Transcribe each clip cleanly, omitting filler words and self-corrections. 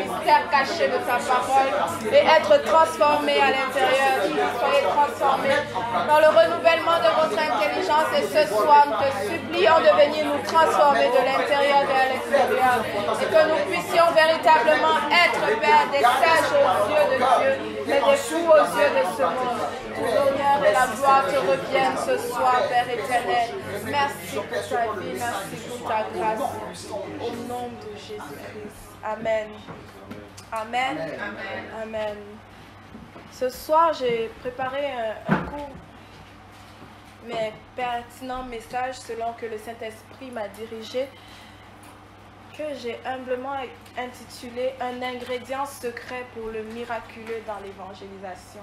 mystère caché de ta parole et être transformés à l'intérieur. Soyez transformés dans le renouvellement de votre intelligence et ce soir, nous te supplions de venir nous transformer de l'intérieur vers l'extérieur et que nous puissions véritablement être, Père, des sages aux yeux de Dieu et des fous aux yeux de ce monde. Tout l'honneur et la gloire te reviennent ce soir, Père éternel. Merci pour ta vie, merci pour ta grâce. Au nom de Jésus-Christ. Amen. Amen. Amen. Amen. Ce soir, j'ai préparé un court mais pertinent message selon que le Saint-Esprit m'a dirigé, que j'ai humblement intitulé « Un ingrédient secret pour le miraculeux dans l'évangélisation ».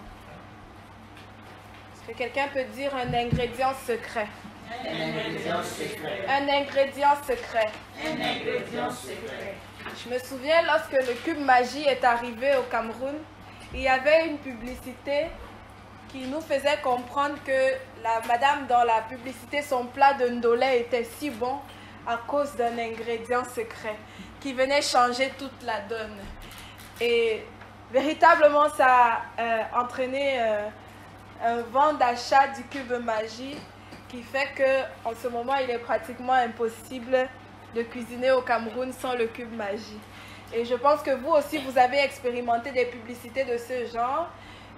Est-ce que quelqu'un peut dire un ingrédient secret? Un ingrédient secret. Un ingrédient secret. Un ingrédient secret. Je me souviens lorsque le Cube Magie est arrivé au Cameroun, il y avait une publicité qui nous faisait comprendre que la madame dans la publicité, son plat de ndolé était si bon à cause d'un ingrédient secret qui venait changer toute la donne. Et véritablement, ça a entraîné un vent d'achat du Cube Magie qui fait qu'en ce moment, il est pratiquement impossible de cuisiner au Cameroun sans le Cube Magie. Et je pense que vous aussi, vous avez expérimenté des publicités de ce genre.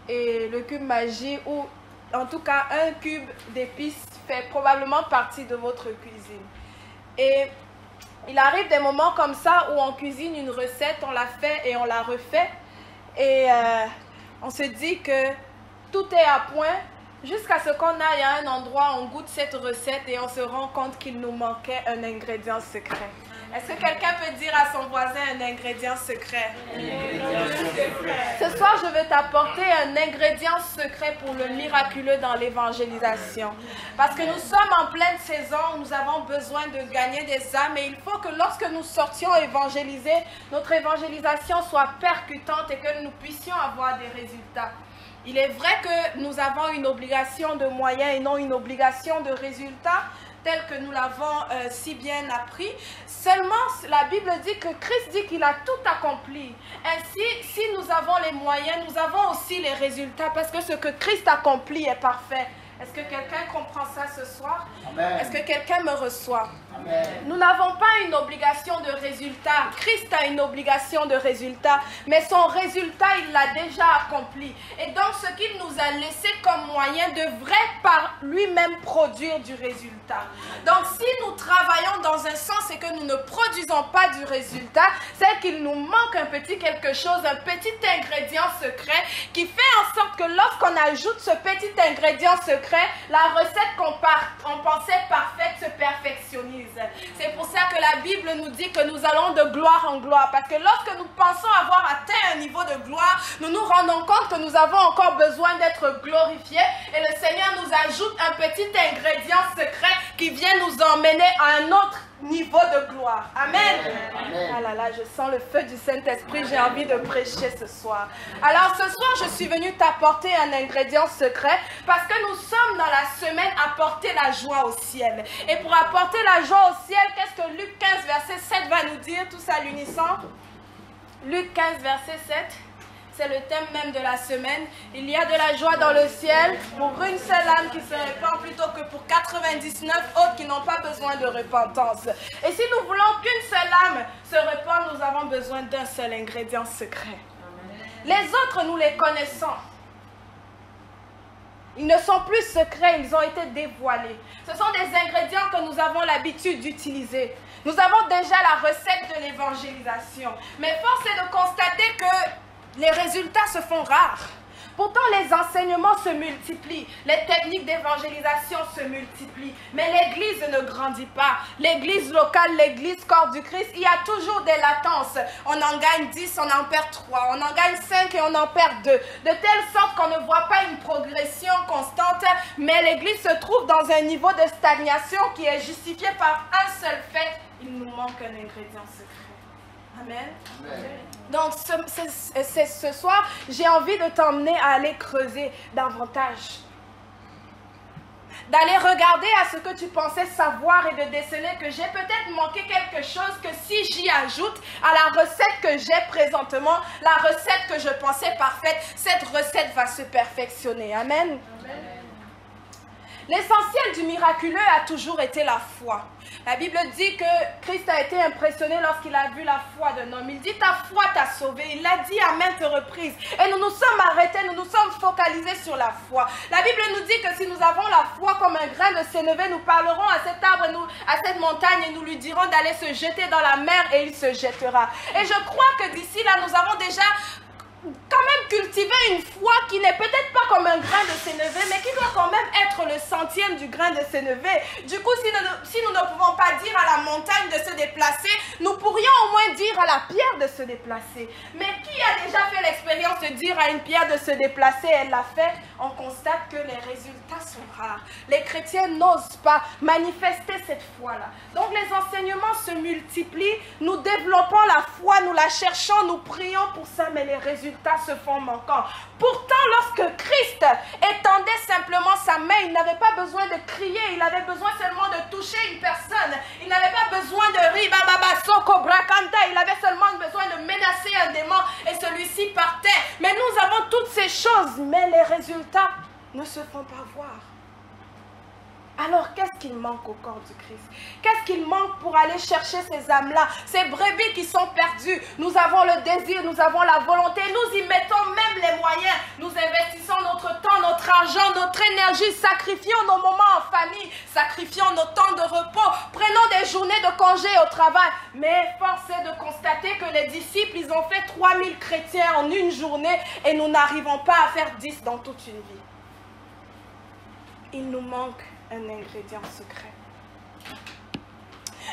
Et le Cube Magie, ou en tout cas un cube d'épices, fait probablement partie de votre cuisine. Et il arrive des moments comme ça où on cuisine une recette, on la fait et on la refait. Et on se dit que tout est à point jusqu'à ce qu'on aille à un endroit, on goûte cette recette et on se rend compte qu'il nous manquait un ingrédient secret. Est-ce que quelqu'un peut dire à son voisin un ingrédient secret? Ce soir, je vais t'apporter un ingrédient secret pour le miraculeux dans l'évangélisation. Parce que nous sommes en pleine saison, nous avons besoin de gagner des âmes et il faut que lorsque nous sortions évangéliser, notre évangélisation soit percutante et que nous puissions avoir des résultats. Il est vrai que nous avons une obligation de moyens et non une obligation de résultats, tel que nous l'avons si bien appris. Seulement, la Bible dit que Christ dit qu'il a tout accompli. Ainsi, si nous avons les moyens, nous avons aussi les résultats, parce que ce que Christ accomplit est parfait. Est-ce que quelqu'un comprend ça ce soir? Est-ce que quelqu'un me reçoit? Amen. Nous n'avons pas une obligation de résultat. Christ a une obligation de résultat, mais son résultat, il l'a déjà accompli. Et donc, ce qu'il nous a laissé comme moyen devrait par lui-même produire du résultat. Donc, si nous travaillons dans un sens et que nous ne produisons pas du résultat, c'est qu'il nous manque un petit quelque chose, un petit ingrédient secret qui fait en sorte que lorsqu'on ajoute ce petit ingrédient secret, la recette qu'on pensait parfaite se perfectionnise. C'est pour ça que la Bible nous dit que nous allons de gloire en gloire. Parce que lorsque nous pensons avoir atteint un niveau de gloire, nous nous rendons compte que nous avons encore besoin d'être glorifiés. Et le Seigneur nous ajoute un petit ingrédient secret qui vient nous emmener à un autre niveau de gloire. Amen. Amen. Ah là là, je sens le feu du Saint-Esprit. J'ai envie de prêcher ce soir. Alors ce soir, je suis venue t'apporter un ingrédient secret parce que nous sommes dans la semaine apporter la joie au ciel. Et pour apporter la joie au ciel, qu'est-ce que Luc 15, verset 7 va nous dire tous à l'unisson? Luc 15, verset 7. C'est le thème même de la semaine. Il y a de la joie dans le ciel pour une seule âme qui se répand plutôt que pour 99 autres qui n'ont pas besoin de repentance. Et si nous voulons qu'une seule âme se répande, nous avons besoin d'un seul ingrédient secret. Les autres, nous les connaissons. Ils ne sont plus secrets, ils ont été dévoilés. Ce sont des ingrédients que nous avons l'habitude d'utiliser. Nous avons déjà la recette de l'évangélisation. Mais force est de constater que les résultats se font rares. Pourtant, les enseignements se multiplient, les techniques d'évangélisation se multiplient, mais l'Église ne grandit pas. L'Église locale, l'Église corps du Christ, il y a toujours des latences. On en gagne 10, on en perd 3, on en gagne 5 et on en perd 2. De telle sorte qu'on ne voit pas une progression constante, mais l'Église se trouve dans un niveau de stagnation qui est justifié par un seul fait. Il nous manque un ingrédient secret. Amen. Amen. Donc ce soir, j'ai envie de t'emmener à aller creuser davantage. d'aller regarder à ce que tu pensais savoir et de déceler que j'ai peut-être manqué quelque chose que si j'y ajoute à la recette que j'ai présentement, la recette que je pensais parfaite, cette recette va se perfectionner. Amen. Amen. L'essentiel du miraculeux a toujours été la foi. La Bible dit que Christ a été impressionné lorsqu'il a vu la foi d'un homme. Il dit, ta foi t'a sauvé. Il l'a dit à maintes reprises. Et nous nous sommes arrêtés, nous nous sommes focalisés sur la foi. La Bible nous dit que si nous avons la foi comme un grain de sénévé, nous parlerons à cet arbre, à cette montagne, et nous lui dirons d'aller se jeter dans la mer et il se jettera. Et je crois que d'ici là, nous avons déjà quand même cultiver une foi qui n'est peut-être pas comme un grain de sénévé, mais qui doit quand même être le centième du grain de sénévé. Du coup, si nous ne pouvons pas dire à la montagne de se déplacer, nous pourrions au moins dire à la pierre de se déplacer. Mais qui a déjà fait l'expérience de dire à une pierre de se déplacer, elle l'a fait, on constate que les résultats sont rares. Les chrétiens n'osent pas manifester cette foi-là. Donc les enseignements se multiplient, nous développons la foi, nous la cherchons, nous prions pour ça, mais les résultats se font manquants. Pourtant, lorsque Christ étendait simplement sa main, il n'avait pas besoin de crier, il avait besoin seulement de toucher une personne. Il n'avait pas besoin de riba baba soko brakanta, il avait seulement besoin de menacer un démon et celui-ci partait. Mais nous avons toutes ces choses, mais les résultats ne se font pas voir. Alors, qu'est-ce qu'il manque au corps du Christ? Qu'est-ce qu'il manque pour aller chercher ces âmes-là, ces brebis qui sont perdues? Nous avons le désir, nous avons la volonté, nous y mettons même les moyens. Nous investissons notre temps, notre argent, notre énergie, sacrifions nos moments en famille, sacrifions nos temps de repos, prenons des journées de congé au travail. Mais force est de constater que les disciples, ils ont fait 3000 chrétiens en une journée et nous n'arrivons pas à faire 10 dans toute une vie. Il nous manque un ingrédient secret.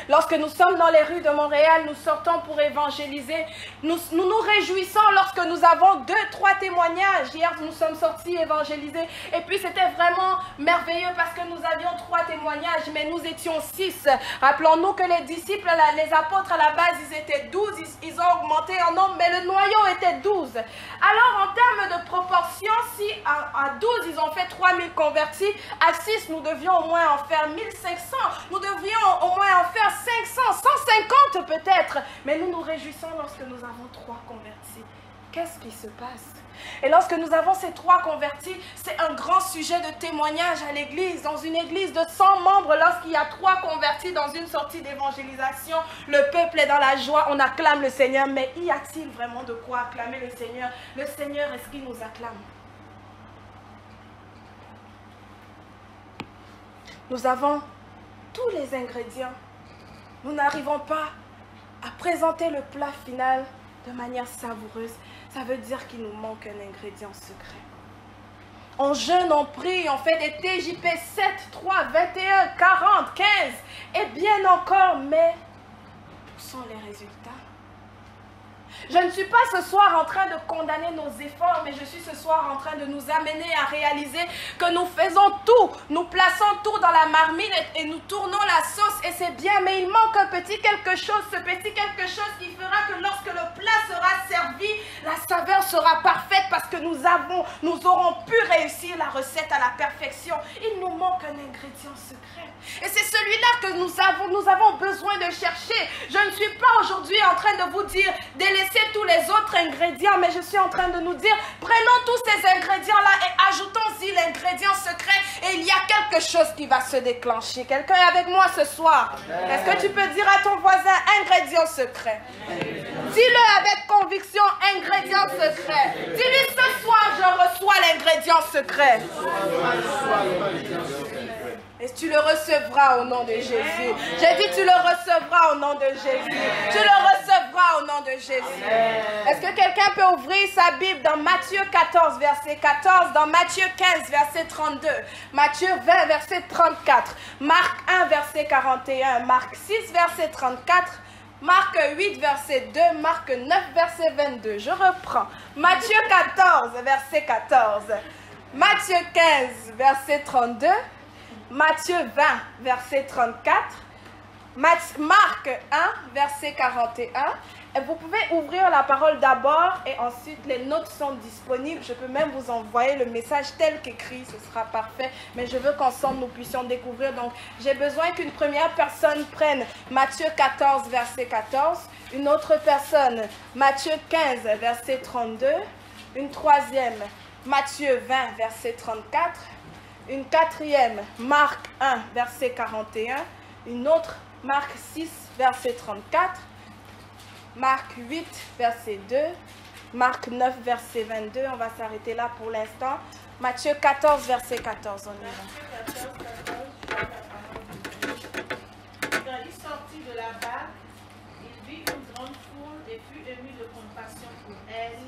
Lorsque nous sommes dans les rues de Montréal, nous sortons pour évangéliser. Nous nous réjouissons lorsque nous avons 2-3 témoignages. Hier, nous sommes sortis évangéliser. Et puis, c'était vraiment merveilleux parce que nous avions 3 témoignages, mais nous étions 6. Rappelons-nous que les disciples, les apôtres, à la base, ils étaient 12. Ils ont augmenté en nombre, mais le noyau était 12. Alors, en termes de proportion, si à 12, ils ont fait 3000 convertis, à 6, nous devions au moins en faire 1500. Nous devions au moins en faire 500, 150 peut-être. Mais nous nous réjouissons lorsque nous avons 3 convertis. Qu'est-ce qui se passe? Et lorsque nous avons ces 3 convertis, c'est un grand sujet de témoignage à l'église. Dans une église de 100 membres, lorsqu'il y a 3 convertis dans une sortie d'évangélisation, le peuple est dans la joie, on acclame le Seigneur. Mais y a-t-il vraiment de quoi acclamer le Seigneur? Le Seigneur, est-ce qu'il nous acclame? Nous avons tous les ingrédients. Nous n'arrivons pas à présenter le plat final de manière savoureuse. Ça veut dire qu'il nous manque un ingrédient secret. On jeûne, on prie, on fait des TJP 7, 3, 21, 40, 15 et bien encore, mais où sont les résultats? Je ne suis pas ce soir en train de condamner nos efforts, mais je suis ce soir en train de nous amener à réaliser que nous faisons tout, nous plaçons tout dans la marmite et nous tournons la sauce et c'est bien, mais il manque un petit quelque chose, ce petit quelque chose qui fera que lorsque le plat sera servi, la saveur sera parfaite parce que nous aurons pu réussir la recette à la perfection. Il nous manque un ingrédient secret. Et c'est celui-là que nous avons besoin de chercher. Je ne suis pas aujourd'hui en train de vous dire délaissez tous les autres ingrédients, mais je suis en train de nous dire prenons tous ces ingrédients-là et ajoutons-y l'ingrédient secret et il y a quelque chose qui va se déclencher. Quelqu'un est avec moi ce soir? Est-ce que tu peux dire à ton voisin ingrédient secret? Dis-le avec conviction, ingrédient secret. Dis-lui ce soir je reçois l'ingrédient secret. Et tu le recevras au nom de Jésus. J'ai dit tu le recevras au nom de Jésus. Tu le recevras au nom de Jésus. Est-ce que quelqu'un peut ouvrir sa Bible dans Matthieu 14, verset 14, dans Matthieu 15, verset 32, Matthieu 20, verset 34, Marc 1, verset 41, Marc 6, verset 34, Marc 8, verset 2, Marc 9, verset 22. Je reprends. Matthieu 14, verset 14, Matthieu 15, verset 32, Matthieu 20, verset 34, Marc 1, verset 41 Vous pouvez ouvrir la parole d'abord et ensuite les notes sont disponibles. Je peux même vous envoyer le message tel qu'écrit, ce sera parfait. Mais je veux qu'ensemble nous puissions découvrir. Donc j'ai besoin qu'une première personne prenne Matthieu 14, verset 14. Une autre personne, Matthieu 15, verset 32. Une troisième, Matthieu 20, verset 34. Une quatrième, Marc 1, verset 41. Une autre, Marc 6, verset 34. Marc 8, verset 2. Marc 9, verset 22. On va s'arrêter là pour l'instant. Matthieu 14, verset 14. On y va. Matthieu 14, 14. Quand il sortit de la barque, il vit une grande foule et fut ému de compassion pour elle,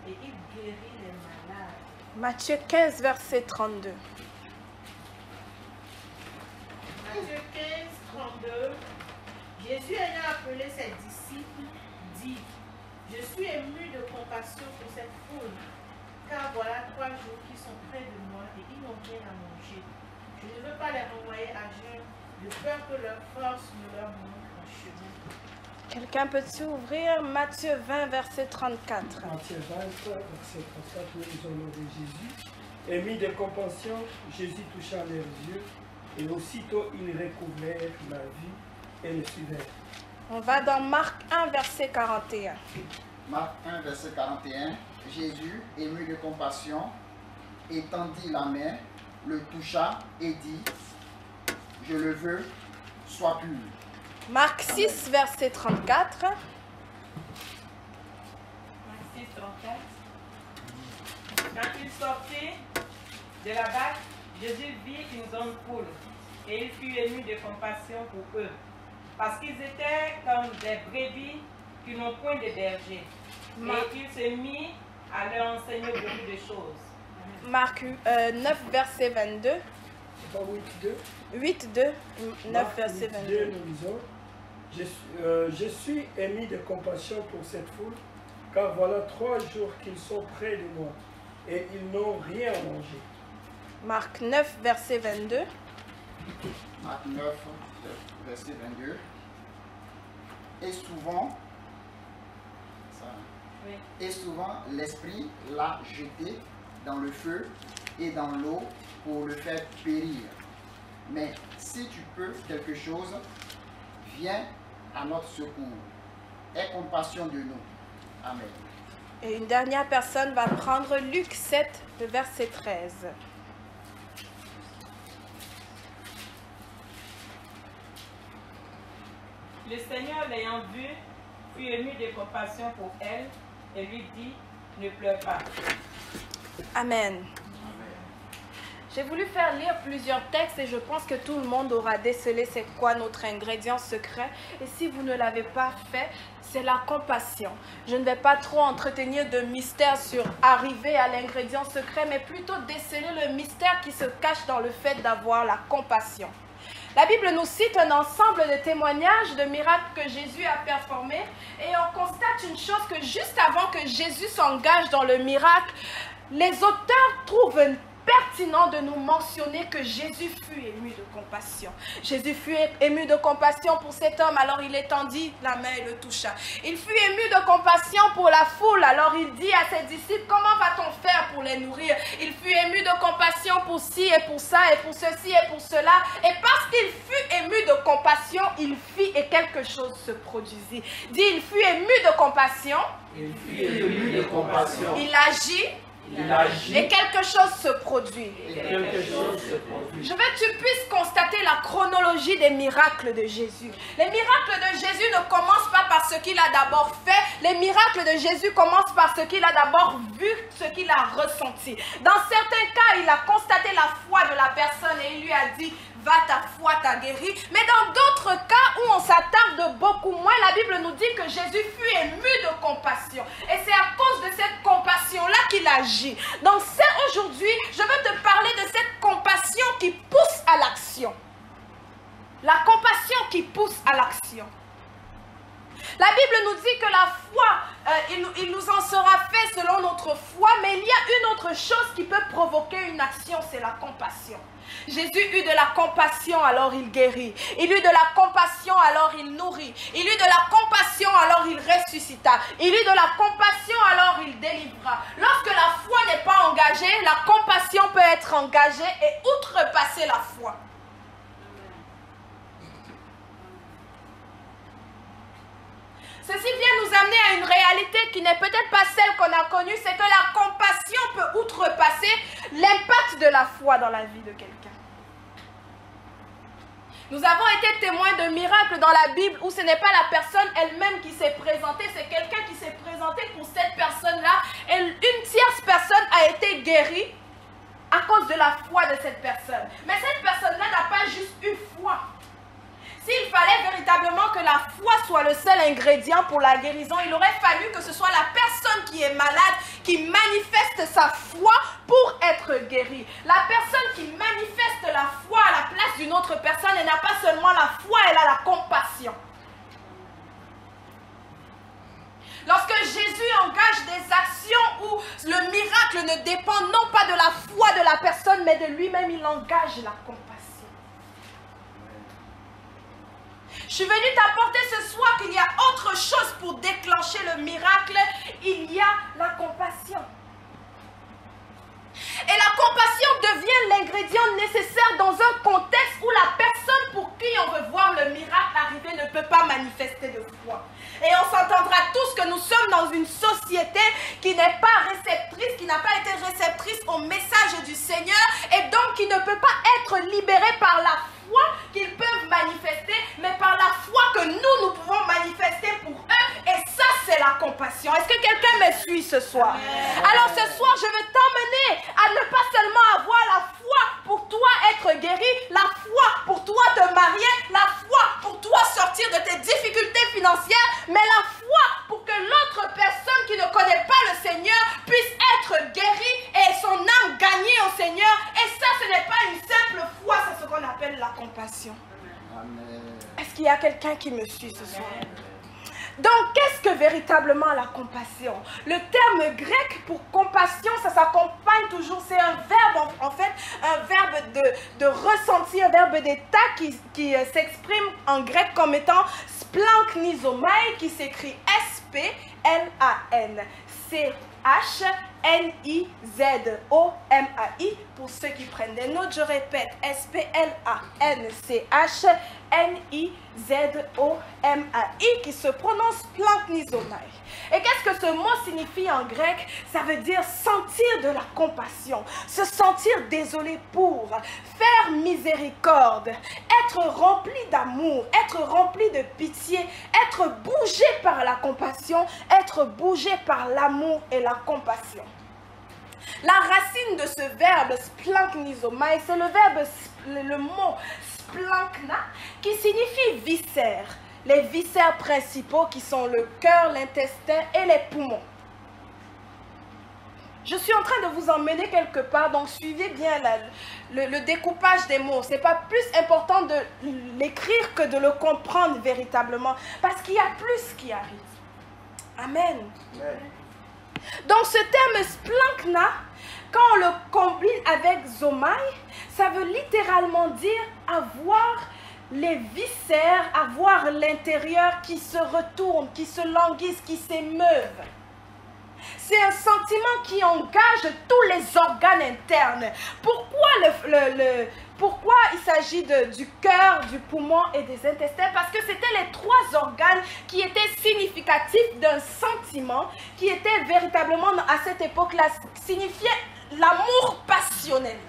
et il guérit les malades. Matthieu 15, verset 32. Matthieu 15, 32. Jésus ayant appelé ses disciples, dit, je suis ému de compassion pour cette foule, car voilà 3 jours qu'ils sont près de moi et ils n'ont rien à manger. Je ne veux pas les renvoyer à jeun, de peur que leur force ne leur manque en chemin. Quelqu'un peut-il ouvrir Matthieu 20, verset 34? Matthieu 20, verset 34, nous lisons le nom de Jésus. Émis de compassion, Jésus toucha leurs yeux, et aussitôt ils recouvrèrent la vue et le suivèrent. On va dans Marc 1, verset 41. Marc 1, verset 41. Jésus, ému de compassion, étendit la main, le toucha et dit, je le veux, sois pur. Marc 6, verset 34. Marc 6, 34. Quand il sortit de la barque, Jésus vit une grande foule et il fut ému de compassion pour eux, parce qu'ils étaient comme des brebis qui n'ont point de berger. Et il se mit à leur enseigner beaucoup de choses. Marc 9, verset 22. C'est pas 8, 2. 8, 2, 9, Marc verset 8, 22. 2, nous lisons. Je suis émis de compassion pour cette foule, car voilà 3 jours qu'ils sont près de moi, et ils n'ont rien à manger. Marc 9, verset 22. Marc 9, verset 22. Et souvent, et souvent l'Esprit l'a jeté dans le feu et dans l'eau pour le faire périr. Mais si tu peux quelque chose, viens à notre secours. Aie compassion de nous. Amen. Et une dernière personne va prendre Luc 7, le verset 13. Le Seigneur l'ayant vue, fut ému de compassion pour elle et lui dit, ne pleure pas. Amen. J'ai voulu faire lire plusieurs textes et je pense que tout le monde aura décelé c'est quoi notre ingrédient secret. Et si vous ne l'avez pas fait, c'est la compassion. Je ne vais pas trop entretenir de mystère sur arriver à l'ingrédient secret, mais plutôt déceler le mystère qui se cache dans le fait d'avoir la compassion. La Bible nous cite un ensemble de témoignages de miracles que Jésus a performés et on constate une chose que juste avant que Jésus s'engage dans le miracle, les auteurs trouvent pertinent de nous mentionner que Jésus fut ému de compassion. Jésus fut ému de compassion pour cet homme, alors il étendit la main et le toucha. Il fut ému de compassion pour la foule, alors il dit à ses disciples, comment va-t-on faire pour les nourrir? Il fut ému de compassion pour ci et pour ça et pour ceci et pour cela. Et parce qu'il fut ému de compassion, il fit et quelque chose se produisit. Dit, il fut ému de compassion. Il fut ému de compassion. Il agit. Et quelque chose se produit. Je veux que tu puisses constater la chronologie des miracles de Jésus. Les miracles de Jésus ne commencent pas par ce qu'il a d'abord fait. Les miracles de Jésus commencent par ce qu'il a d'abord vu, ce qu'il a ressenti. Dans certains cas, il a constaté la foi de la personne et il lui a dit, va, ta foi t'a guéri. Mais dans d'autres cas où on s'attarde beaucoup moins, la Bible nous dit que Jésus fut ému de compassion. Et c'est à cause de cette compassion-là qu'il agit. Donc aujourd'hui, je veux te parler de cette compassion qui pousse à l'action. La compassion qui pousse à l'action. La Bible nous dit que la foi, il nous en sera fait selon notre foi, mais il y a une autre chose qui peut provoquer une action, c'est la compassion. Jésus eut de la compassion, alors il guérit. Il eut de la compassion, alors il nourrit. Il eut de la compassion, alors il ressuscita. Il eut de la compassion, alors il délivra. Lorsque la foi n'est pas engagée, la compassion peut être engagée et outrepasser la foi. Ceci vient nous amener à une réalité qui n'est peut-être pas celle qu'on a connue, c'est que la compassion peut outrepasser l'impact de la foi dans la vie de quelqu'un. Nous avons été témoins de miracles dans la Bible où ce n'est pas la personne elle-même qui s'est présentée, c'est quelqu'un qui s'est présenté pour cette personne-là et une tierce personne a été guérie à cause de la foi de cette personne. Mais cette personne-là n'a pas juste eu foi. S'il fallait véritablement que la foi soit le seul ingrédient pour la guérison, il aurait fallu que ce soit la personne qui est malade qui manifeste sa foi pour être guérie. La personne qui manifeste la foi à la place d'une autre personne, elle n'a pas seulement la foi, elle a la compassion. Lorsque Jésus engage des actions où le miracle ne dépend non pas de la foi de la personne, mais de lui-même, il engage la compassion. Je suis venue t'apporter ce soir qu'il y a autre chose pour déclencher le miracle. Il y a la compassion. Et la compassion devient l'ingrédient nécessaire dans un contexte où la personne pour qui on veut voir le miracle arriver ne peut pas manifester de foi. Et on s'entendra tous que nous sommes dans une société qui n'est pas réceptrice, qui n'a pas été réceptrice au message du Seigneur et donc qui ne peut pas être libérée par la foi qu'ils peuvent manifester, mais par la foi que nous pouvons manifester pour eux. Et ça, c'est la compassion. Est-ce que quelqu'un me suit ce soir? Alors ce soir, je veux t'emmener à ne pas seulement avoir la foi pour toi être guéri, la foi pour toi te marier, la foi pour toi sortir de tes difficultés financières, mais la foi pour que l'autre personne qui ne connaît pas le Seigneur puisse être guérie et son âme gagnée au Seigneur. Et ça, ce n'est pas une simple foi, c'est ce qu'on appelle la compassion. Est-ce qu'il y a quelqu'un qui me suit ce soir? Donc, qu'est-ce que véritablement la compassion? Le terme grec pour compassion, ça s'accompagne toujours, c'est un verbe, en fait, un verbe de ressenti, un verbe d'état qui s'exprime en grec comme étant splanknizomai, qui s'écrit S-P-L-A-N. C-H-N-I-Z-O-M-A-I. Pour ceux qui prennent des notes, je répète, S-P-L-A-N-C-H-N-I-Z-O-M-A-I, qui se prononce splanknizomai. Et qu'est-ce que ce mot signifie en grec? Ça veut dire sentir de la compassion, se sentir désolé pour, faire miséricorde, être rempli d'amour, être rempli de pitié, être bougé par la compassion, être bougé par l'amour et la compassion. La racine de ce verbe splanknizomai, c'est le mot splankna qui signifie viscère. Les viscères principaux qui sont le cœur, l'intestin et les poumons. Je suis en train de vous emmener quelque part, donc suivez bien le découpage des mots. Ce n'est pas plus important de l'écrire que de le comprendre véritablement, parce qu'il y a plus qui arrive. Amen. Donc ce terme splankna, quand on le combine avec zomai, ça veut littéralement dire avoir les viscères, avoir l'intérieur qui se retourne, qui se languissent, qui s'émeuvent. C'est un sentiment qui engage tous les organes internes. Pourquoi il s'agit du cœur, du poumon et des intestins? Parce que c'était les trois organes qui étaient significatifs d'un sentiment qui était véritablement, à cette époque-là, signifiait l'amour passionnel.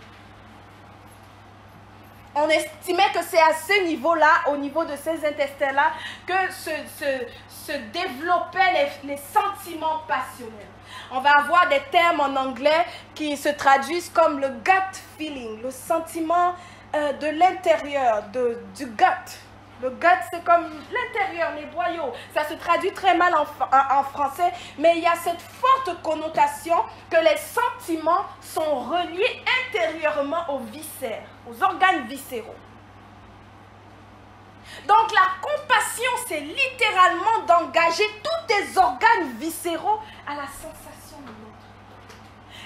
On estimait que c'est à ce niveau-là, au niveau de ces intestins-là, que se développaient les sentiments passionnels. On va avoir des termes en anglais qui se traduisent comme le gut feeling, le sentiment de l'intérieur, du gut. Le gut, c'est comme l'intérieur, les boyaux. Ça se traduit très mal en français, mais il y a cette forte connotation que les sentiments sont reliés intérieurement aux viscères, aux organes viscéraux. Donc la compassion, c'est littéralement d'engager tous tes organes viscéraux à la sensation de l'autre.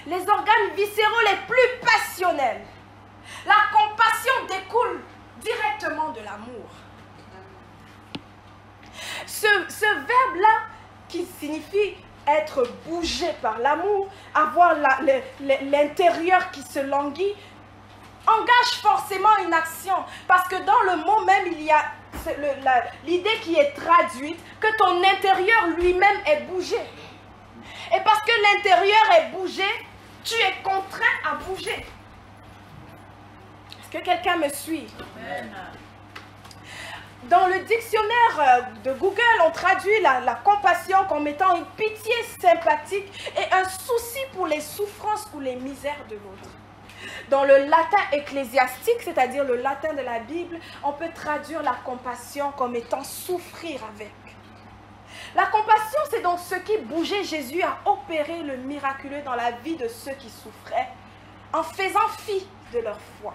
les organes viscéraux les plus passionnels. La compassion découle directement de l'amour. Ce verbe-là, qui signifie être bougé par l'amour, avoir l'intérieur qui se languit, engage forcément une action. Parce que dans le mot même, il y a l'idée qui est traduite, que ton intérieur lui-même est bougé. Et parce que l'intérieur est bougé, tu es contraint à bouger. Est-ce que quelqu'un me suit? Amen. Dans le dictionnaire de Google, on traduit la compassion comme étant une pitié sympathique et un souci pour les souffrances ou les misères de l'autre. Dans le latin ecclésiastique, c'est-à-dire le latin de la Bible, on peut traduire la compassion comme étant souffrir avec. La compassion, c'est donc ce qui bougeait Jésus à opérer le miraculeux dans la vie de ceux qui souffraient, en faisant fi de leur foi.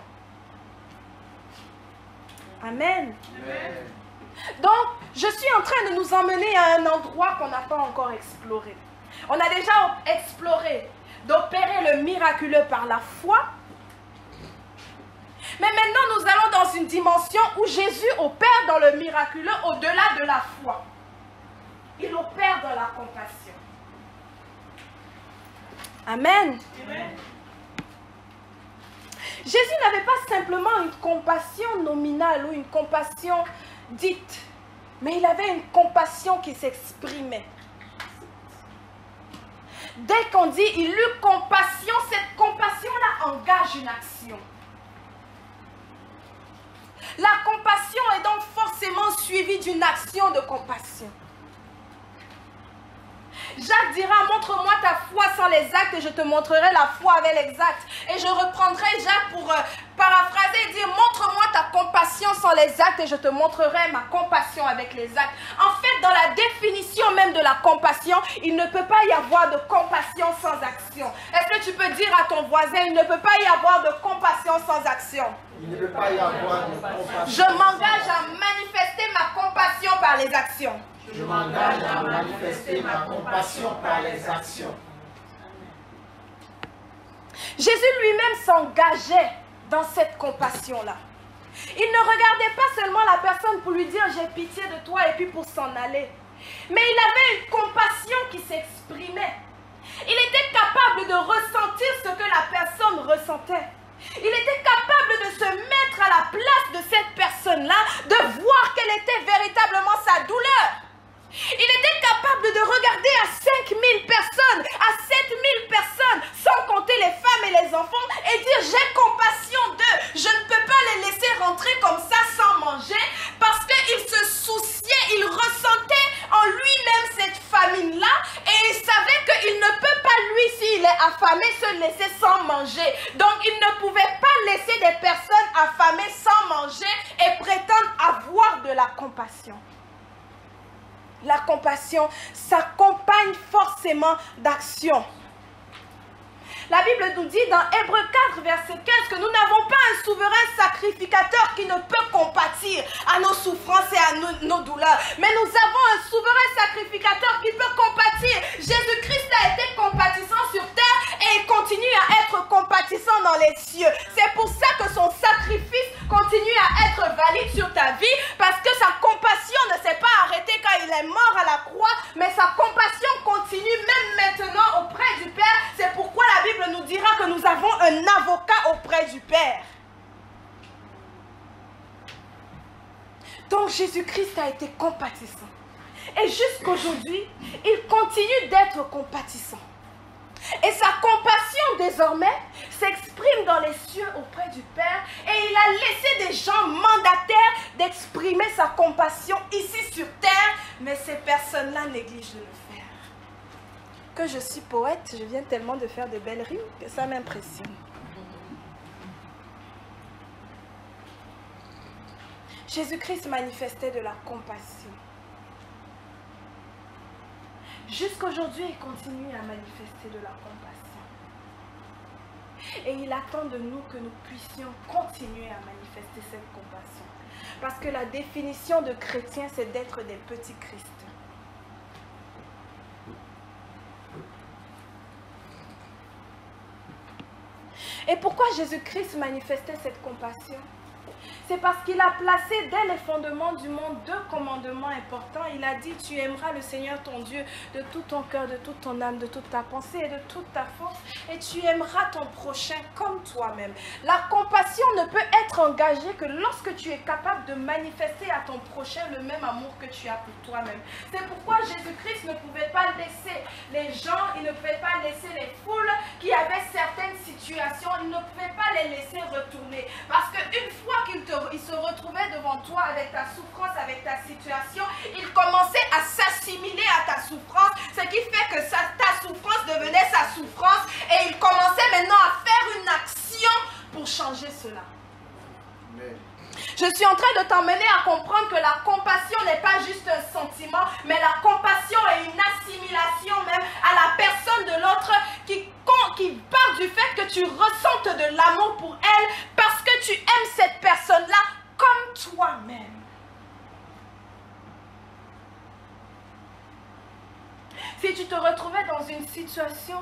Amen. Amen. Donc, je suis en train de nous emmener à un endroit qu'on n'a pas encore exploré. On a déjà exploré d'opérer le miraculeux par la foi. Mais maintenant, nous allons dans une dimension où Jésus opère dans le miraculeux au-delà de la foi. Il opère dans la compassion. Amen. Amen. Jésus n'avait pas simplement une compassion nominale ou une compassion dite, mais il avait une compassion qui s'exprimait. Dès qu'on dit « il eut compassion », cette compassion-là engage une action. La compassion est donc forcément suivie d'une action de compassion. Jacques dira, montre-moi ta foi sans les actes et je te montrerai la foi avec les actes. Et je reprendrai Jacques pour paraphraser et dire, montre-moi ta compassion sans les actes et je te montrerai ma compassion avec les actes. En fait, dans la définition même de la compassion, il ne peut pas y avoir de compassion sans action. Est-ce que tu peux dire à ton voisin, il ne peut pas y avoir de compassion sans action? Il ne peut pas y avoir de compassion. Je m'engage à manifester ma compassion par les actions. Je m'engage à manifester ma compassion par les actions. Jésus lui-même s'engageait dans cette compassion-là. Il ne regardait pas seulement la personne pour lui dire « j'ai pitié de toi » et puis pour s'en aller. Mais il avait une compassion qui s'exprimait. Il était capable de ressentir ce que la personne ressentait. Il était capable de se mettre à la place de cette personne-là, de voir quelle était véritablement sa douleur. Il était capable de regarder à 5000 personnes, à 7000 personnes, sans compter les femmes et les enfants, et dire j'ai compassion d'eux. Je ne peux pas les laisser rentrer comme ça sans manger, parce qu'il se souciait, il ressentait en lui-même cette famine-là, et il savait qu'il ne peut pas, lui, s'il est affamé, se laisser sans manger. Donc il ne pouvait pas laisser des personnes affamées sans manger et prétendre avoir de la compassion. La compassion s'accompagne forcément d'action. La Bible nous dit dans Hébreux 4, verset 15, que nous n'avons pas un souverain sacrificateur qui ne peut compatir à nos souffrances et à nos douleurs. Mais nous avons un souverain sacrificateur qui peut compatir. Jésus-Christ a été compatissant sur terre et il continue à être compatissant dans les cieux. C'est pour ça que son sacrifice continue à être valide sur ta vie, parce que sa compassion ne s'est pas arrêtée quand il est mort à la croix, mais sa compassion continue même maintenant auprès du Père. C'est pourquoi la Bible nous dira que nous avons un avocat auprès du Père. Donc Jésus-Christ a été compatissant. Et jusqu'aujourd'hui, il continue d'être compatissant. Et sa compassion désormais s'exprime dans les cieux auprès du Père. Et il a laissé des gens mandataires d'exprimer sa compassion ici sur terre. Mais ces personnes-là négligent de le faire. Que je suis poète, je viens tellement de faire de belles rimes que ça m'impressionne. Jésus-Christ manifestait de la compassion. Jusqu'aujourd'hui, il continue à manifester de la compassion. Et il attend de nous que nous puissions continuer à manifester cette compassion. Parce que la définition de chrétien, c'est d'être des petits Christ. Et pourquoi Jésus-Christ manifestait cette compassion? C'est parce qu'il a placé dès les fondements du monde 2 commandements importants. Il a dit, tu aimeras le Seigneur ton Dieu de tout ton cœur, de toute ton âme, de toute ta pensée et de toute ta force. Et tu aimeras ton prochain comme toi-même. La compassion ne peut être engagée que lorsque tu es capable de manifester à ton prochain le même amour que tu as pour toi-même. C'est pourquoi Jésus-Christ ne pouvait pas laisser les gens, il ne pouvait pas laisser les foules qui avaient certaines situations, il ne pouvait pas les laisser retourner. Parce qu'une fois qu'il se retrouvait devant toi avec ta souffrance, avec ta situation, il commençait à s'assimiler à ta souffrance, ce qui fait que ta souffrance devenait sa souffrance et il commençait maintenant à faire une action pour changer cela. Amen. Je suis en train de t'emmener à comprendre que la compassion n'est pas juste un sentiment, mais la compassion est une assimilation même à la personne de l'autre qui part du fait que tu ressentes de l'amour pour elle parce que tu aimes cette personne-là comme toi-même. Si tu te retrouvais dans une situation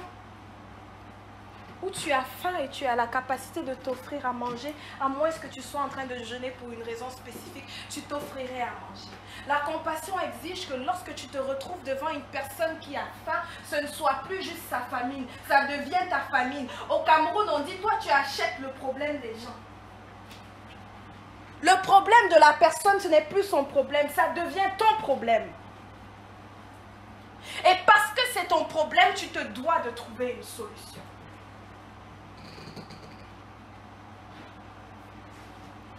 où tu as faim et tu as la capacité de t'offrir à manger, à moins que tu sois en train de jeûner pour une raison spécifique, tu t'offrirais à manger. La compassion exige que lorsque tu te retrouves devant une personne qui a faim, ce ne soit plus juste sa famine, ça devient ta famine. Au Cameroun, on dit, toi tu achètes le problème des gens. Le problème de la personne, ce n'est plus son problème, ça devient ton problème. Et parce que c'est ton problème, tu te dois de trouver une solution.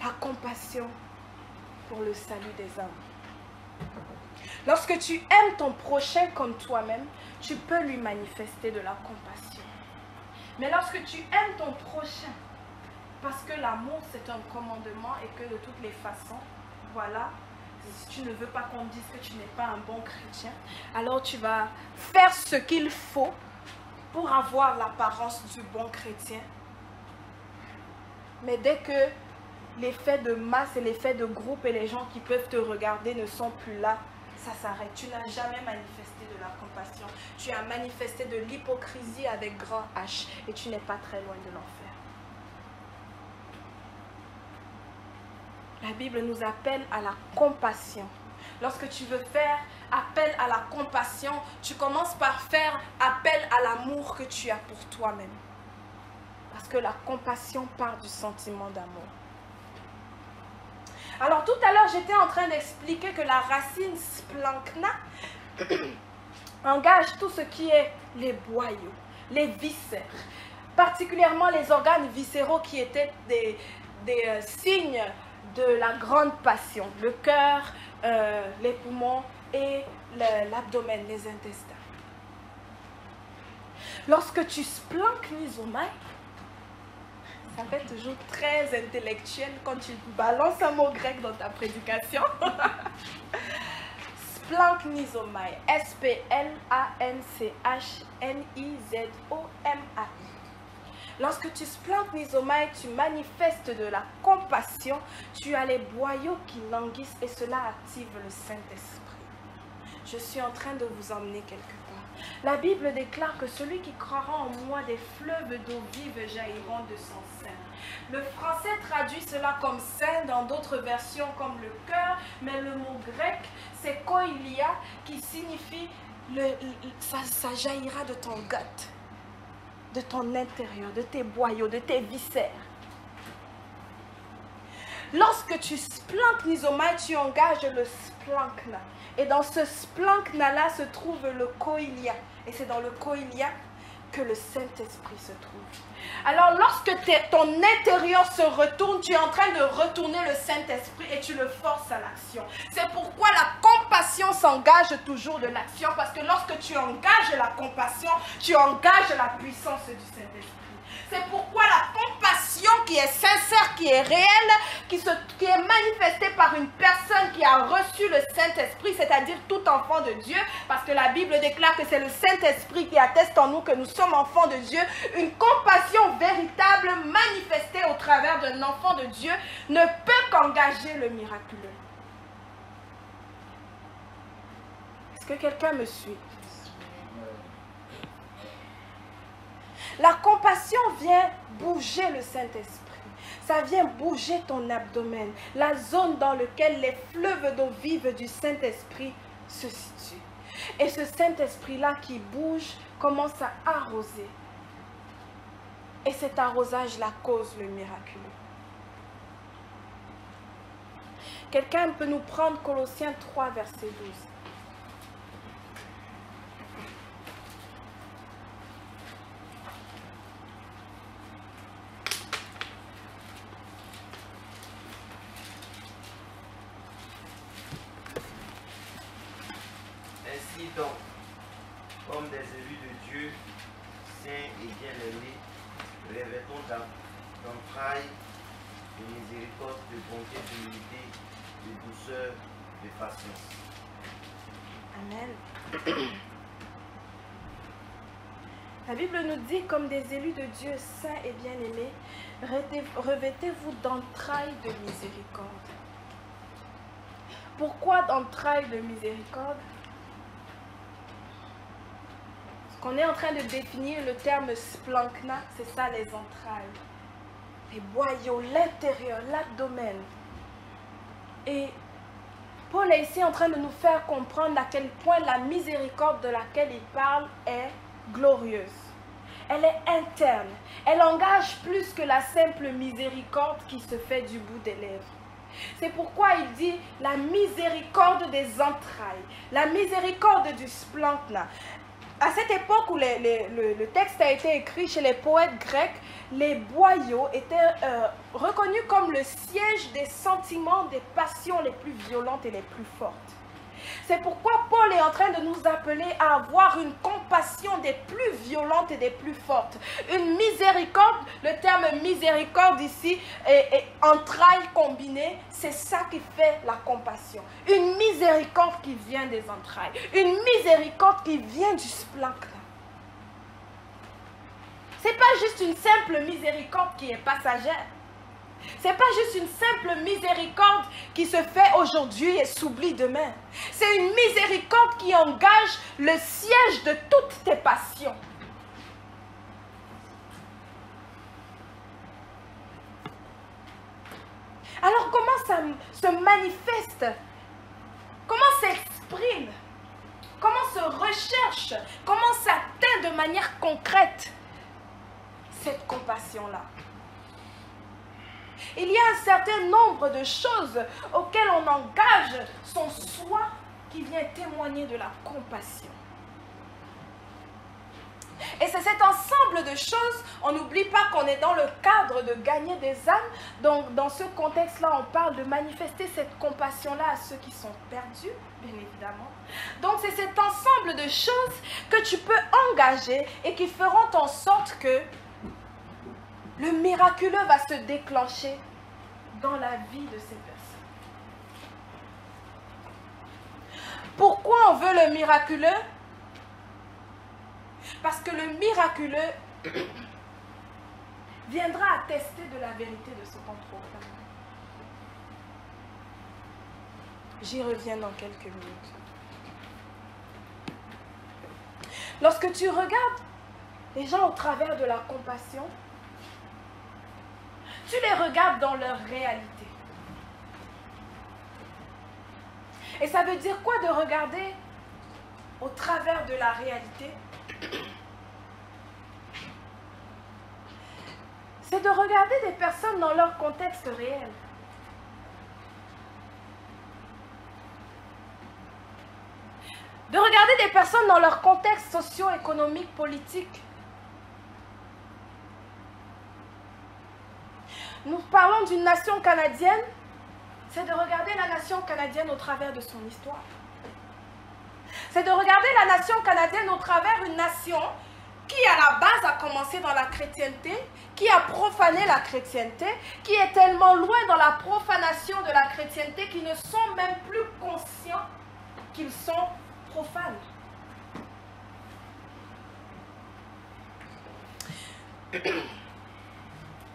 La compassion pour le salut des âmes. Lorsque tu aimes ton prochain comme toi-même, tu peux lui manifester de la compassion. Mais lorsque tu aimes ton prochain, parce que l'amour c'est un commandement et que de toutes les façons, voilà, si tu ne veux pas qu'on dise que tu n'es pas un bon chrétien, alors tu vas faire ce qu'il faut pour avoir l'apparence du bon chrétien. Mais dès que l'effet de masse et l'effet de groupe et les gens qui peuvent te regarder ne sont plus là, ça s'arrête. Tu n'as jamais manifesté de la compassion. Tu as manifesté de l'hypocrisie avec grand H et tu n'es pas très loin de l'enfer. La Bible nous appelle à la compassion. Lorsque tu veux faire appel à la compassion, tu commences par faire appel à l'amour que tu as pour toi-même. Parce que la compassion part du sentiment d'amour. Alors tout à l'heure, j'étais en train d'expliquer que la racine splankna engage tout ce qui est les boyaux, les viscères, particulièrement les organes viscéraux qui étaient des signes de la grande passion, le cœur, les poumons et l'abdomen, les intestins. Lorsque tu splanknisomai, ça fait toujours très intellectuel quand tu balances un mot grec dans ta prédication. Splanknisomai, S-P-L-A-N-C-H-N-I-Z-O-M-A-I. Lorsque tu splanknisomai, tu manifestes de la compassion, tu as les boyaux qui languissent et cela active le Saint-Esprit. Je suis en train de vous emmener quelque part. La Bible déclare que celui qui croira en moi, des fleuves d'eau vive jailliront de son sein. Le français traduit cela comme sein, dans d'autres versions comme le cœur, mais le mot grec, c'est koilia, qui signifie ça jaillira de ton gut, de ton intérieur, de tes boyaux, de tes viscères. Lorsque tu splanknisomai, tu engages le splankna. Et dans ce splankna-là se trouve le koilia. Et c'est dans le koilia que le Saint-Esprit se trouve. Alors lorsque ton intérieur se retourne, tu es en train de retourner le Saint-Esprit et tu le forces à l'action. C'est pourquoi la compassion s'engage toujours de l'action. Parce que lorsque tu engages la compassion, tu engages la puissance du Saint-Esprit. C'est pourquoi la compassion qui est sincère, qui est réelle, qui est manifestée par une personne qui a reçu le Saint-Esprit, c'est-à-dire tout enfant de Dieu, parce que la Bible déclare que c'est le Saint-Esprit qui atteste en nous que nous sommes enfants de Dieu. Une compassion véritable manifestée au travers d'un enfant de Dieu ne peut qu'engager le miraculeux. Est-ce que quelqu'un me suit? La compassion vient bouger le Saint-Esprit. Ça vient bouger ton abdomen, la zone dans laquelle les fleuves d'eau vive du Saint-Esprit se situent. Et ce Saint-Esprit-là qui bouge commence à arroser. Et cet arrosage-là cause le miraculeux. Quelqu'un peut nous prendre Colossiens 3, verset 12. Ainsi donc, comme des élus de Dieu, saints et bien-aimés, revêtons d'entrailles, de miséricorde, de bonté, d'humilité, de douceur, de patience. Amen. La Bible nous dit, comme des élus de Dieu saints et bien-aimés, revêtez-vous d'entrailles de miséricorde. Pourquoi d'entrailles de miséricorde? Qu'on est en train de définir le terme splankna, c'est ça les entrailles. Les boyaux, l'intérieur, l'abdomen. Et Paul est ici en train de nous faire comprendre à quel point la miséricorde de laquelle il parle est glorieuse. Elle est interne. Elle engage plus que la simple miséricorde qui se fait du bout des lèvres. C'est pourquoi il dit la miséricorde des entrailles, la miséricorde du splankna. À cette époque où le texte a été écrit chez les poètes grecs, les boyaux étaient reconnus comme le siège des sentiments, des passions les plus violentes et les plus fortes. C'est pourquoi Paul est en train de nous appeler à avoir une compassion des plus violentes et des plus fortes. Une miséricorde, le terme miséricorde ici, est entrailles combinées, c'est ça qui fait la compassion. Une miséricorde qui vient des entrailles, une miséricorde qui vient du splankna. Ce n'est pas juste une simple miséricorde qui est passagère. Ce n'est pas juste une simple miséricorde qui se fait aujourd'hui et s'oublie demain. C'est une miséricorde qui engage le siège de toutes tes passions. Alors comment ça se manifeste? Comment s'exprime? Comment se recherche? Comment s'atteint de manière concrète cette compassion-là? Il y a un certain nombre de choses auxquelles on engage son soi qui vient témoigner de la compassion. Et c'est cet ensemble de choses, on n'oublie pas qu'on est dans le cadre de gagner des âmes. Donc dans ce contexte-là, on parle de manifester cette compassion-là à ceux qui sont perdus, bien évidemment. Donc c'est cet ensemble de choses que tu peux engager et qui feront en sorte que le miraculeux va se déclencher dans la vie de ces personnes. Pourquoi on veut le miraculeux? Parce que le miraculeux viendra attester de la vérité de ce qu'on proclame. J'y reviens dans quelques minutes. Lorsque tu regardes les gens au travers de la compassion, tu les regardes dans leur réalité. Et ça veut dire quoi de regarder au travers de la réalité? C'est de regarder des personnes dans leur contexte réel. De regarder des personnes dans leur contexte socio-économique, politique. Nous parlons d'une nation canadienne, c'est de regarder la nation canadienne au travers de son histoire. C'est de regarder la nation canadienne au travers d'une nation qui à la base a commencé dans la chrétienté, qui a profané la chrétienté, qui est tellement loin dans la profanation de la chrétienté qu'ils ne sont même plus conscients qu'ils sont profanes.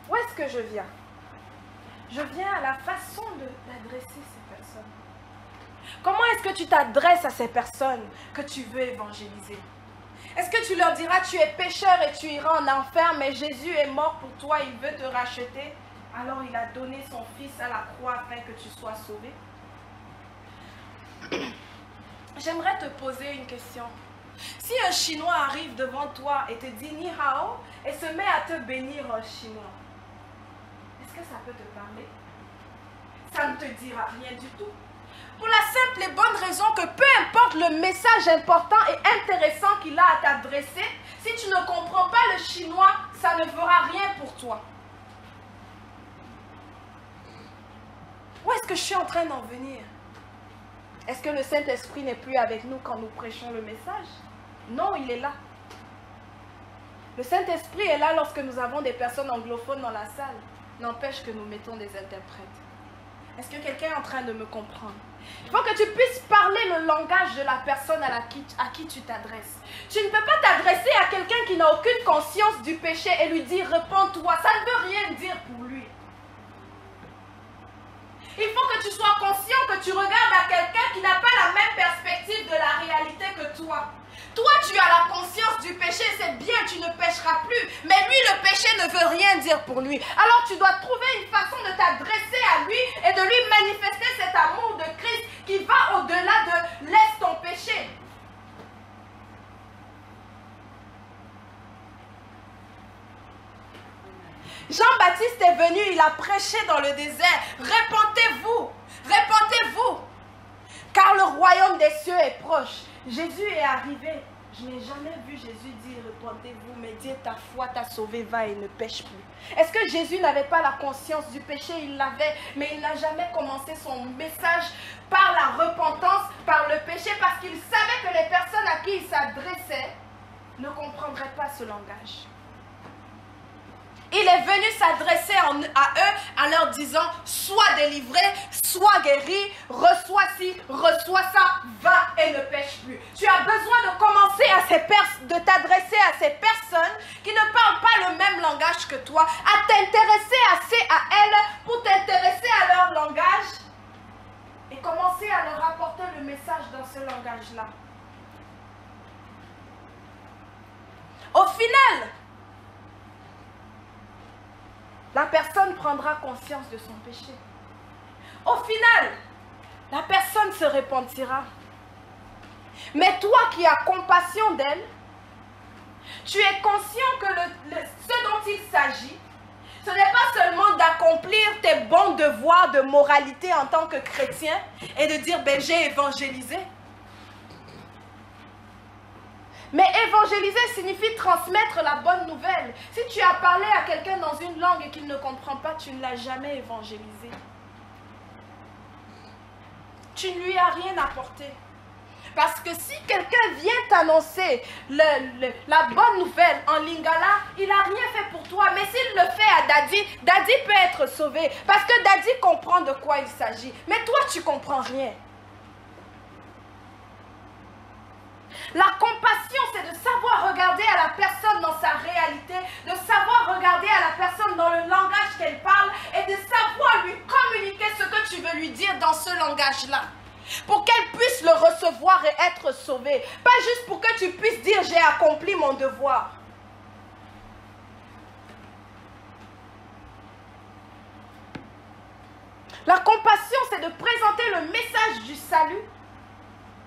Où est-ce que je viens? Je viens à la façon d'adresser ces personnes. Comment est-ce que tu t'adresses à ces personnes que tu veux évangéliser? Est-ce que tu leur diras, tu es pécheur et tu iras en enfer, mais Jésus est mort pour toi, il veut te racheter? Alors il a donné son Fils à la croix afin que tu sois sauvé. J'aimerais te poser une question. Si un Chinois arrive devant toi et te dit Ni Hao et se met à te bénir en chinois, est-ce que ça peut te parler? Ça ne te dira rien du tout. Pour la simple et bonne raison que peu importe le message important et intéressant qu'il a à t'adresser, si tu ne comprends pas le chinois, ça ne fera rien pour toi. Où est-ce que je suis en train d'en venir? Est-ce que le Saint-Esprit n'est plus avec nous quand nous prêchons le message? Non, il est là. Le Saint-Esprit est là lorsque nous avons des personnes anglophones dans la salle. N'empêche que nous mettons des interprètes. Est-ce que quelqu'un est en train de me comprendre? Il faut que tu puisses parler le langage de la personne à qui tu t'adresses. Tu ne peux pas t'adresser à quelqu'un qui n'a aucune conscience du péché et lui dire « Repends-toi ». Ça ne veut rien dire pour lui. Il faut que tu sois conscient que tu regardes à quelqu'un qui n'a pas la même perspective de la réalité que toi. Toi, tu as la conscience du péché, c'est bien, tu ne pécheras plus. Mais lui, le péché ne veut rien dire pour lui. Alors tu dois trouver une façon de t'adresser à lui et de lui manifester cet amour de Christ qui va au-delà de « laisse ton péché ». Jean-Baptiste est venu, il a prêché dans le désert. Répentez-vous, répentez-vous, car le royaume des cieux est proche. Jésus est arrivé. Je n'ai jamais vu Jésus dire repentez-vous, mais dire ta foi t'a sauvé, va et ne pêche plus. Est-ce que Jésus n'avait pas la conscience du péché? Il l'avait, mais il n'a jamais commencé son message par la repentance, par le péché, parce qu'il savait que les personnes à qui il s'adressait ne comprendraient pas ce langage. Il est venu s'adresser à eux en leur disant « Sois délivré, sois guéri, reçois ci, reçois ça, va et ne pêche plus. » Tu as besoin de commencer de t'adresser à ces personnes qui ne parlent pas le même langage que toi, à t'intéresser assez à elles pour t'intéresser à leur langage et commencer à leur apporter le message dans ce langage-là. Au final, la personne prendra conscience de son péché. Au final, la personne se repentira. Mais toi qui as compassion d'elle, tu es conscient que ce dont il s'agit, ce n'est pas seulement d'accomplir tes bons devoirs de moralité en tant que chrétien et de dire ben, j'ai évangélisé. Mais évangéliser signifie transmettre la bonne nouvelle. Si tu as parlé à quelqu'un dans une langue et qu'il ne comprend pas, tu ne l'as jamais évangélisé. Tu ne lui as rien apporté. Parce que si quelqu'un vient t'annoncer la bonne nouvelle en lingala, il n'a rien fait pour toi. Mais s'il le fait à Daddy, Daddy peut être sauvé. Parce que Daddy comprend de quoi il s'agit. Mais toi, tu ne comprends rien. La compassion, c'est de savoir regarder à la personne dans sa réalité, de savoir regarder à la personne dans le langage qu'elle parle et de savoir lui communiquer ce que tu veux lui dire dans ce langage-là. Pour qu'elle puisse le recevoir et être sauvée. Pas juste pour que tu puisses dire j'ai accompli mon devoir. La compassion, c'est de présenter le message du salut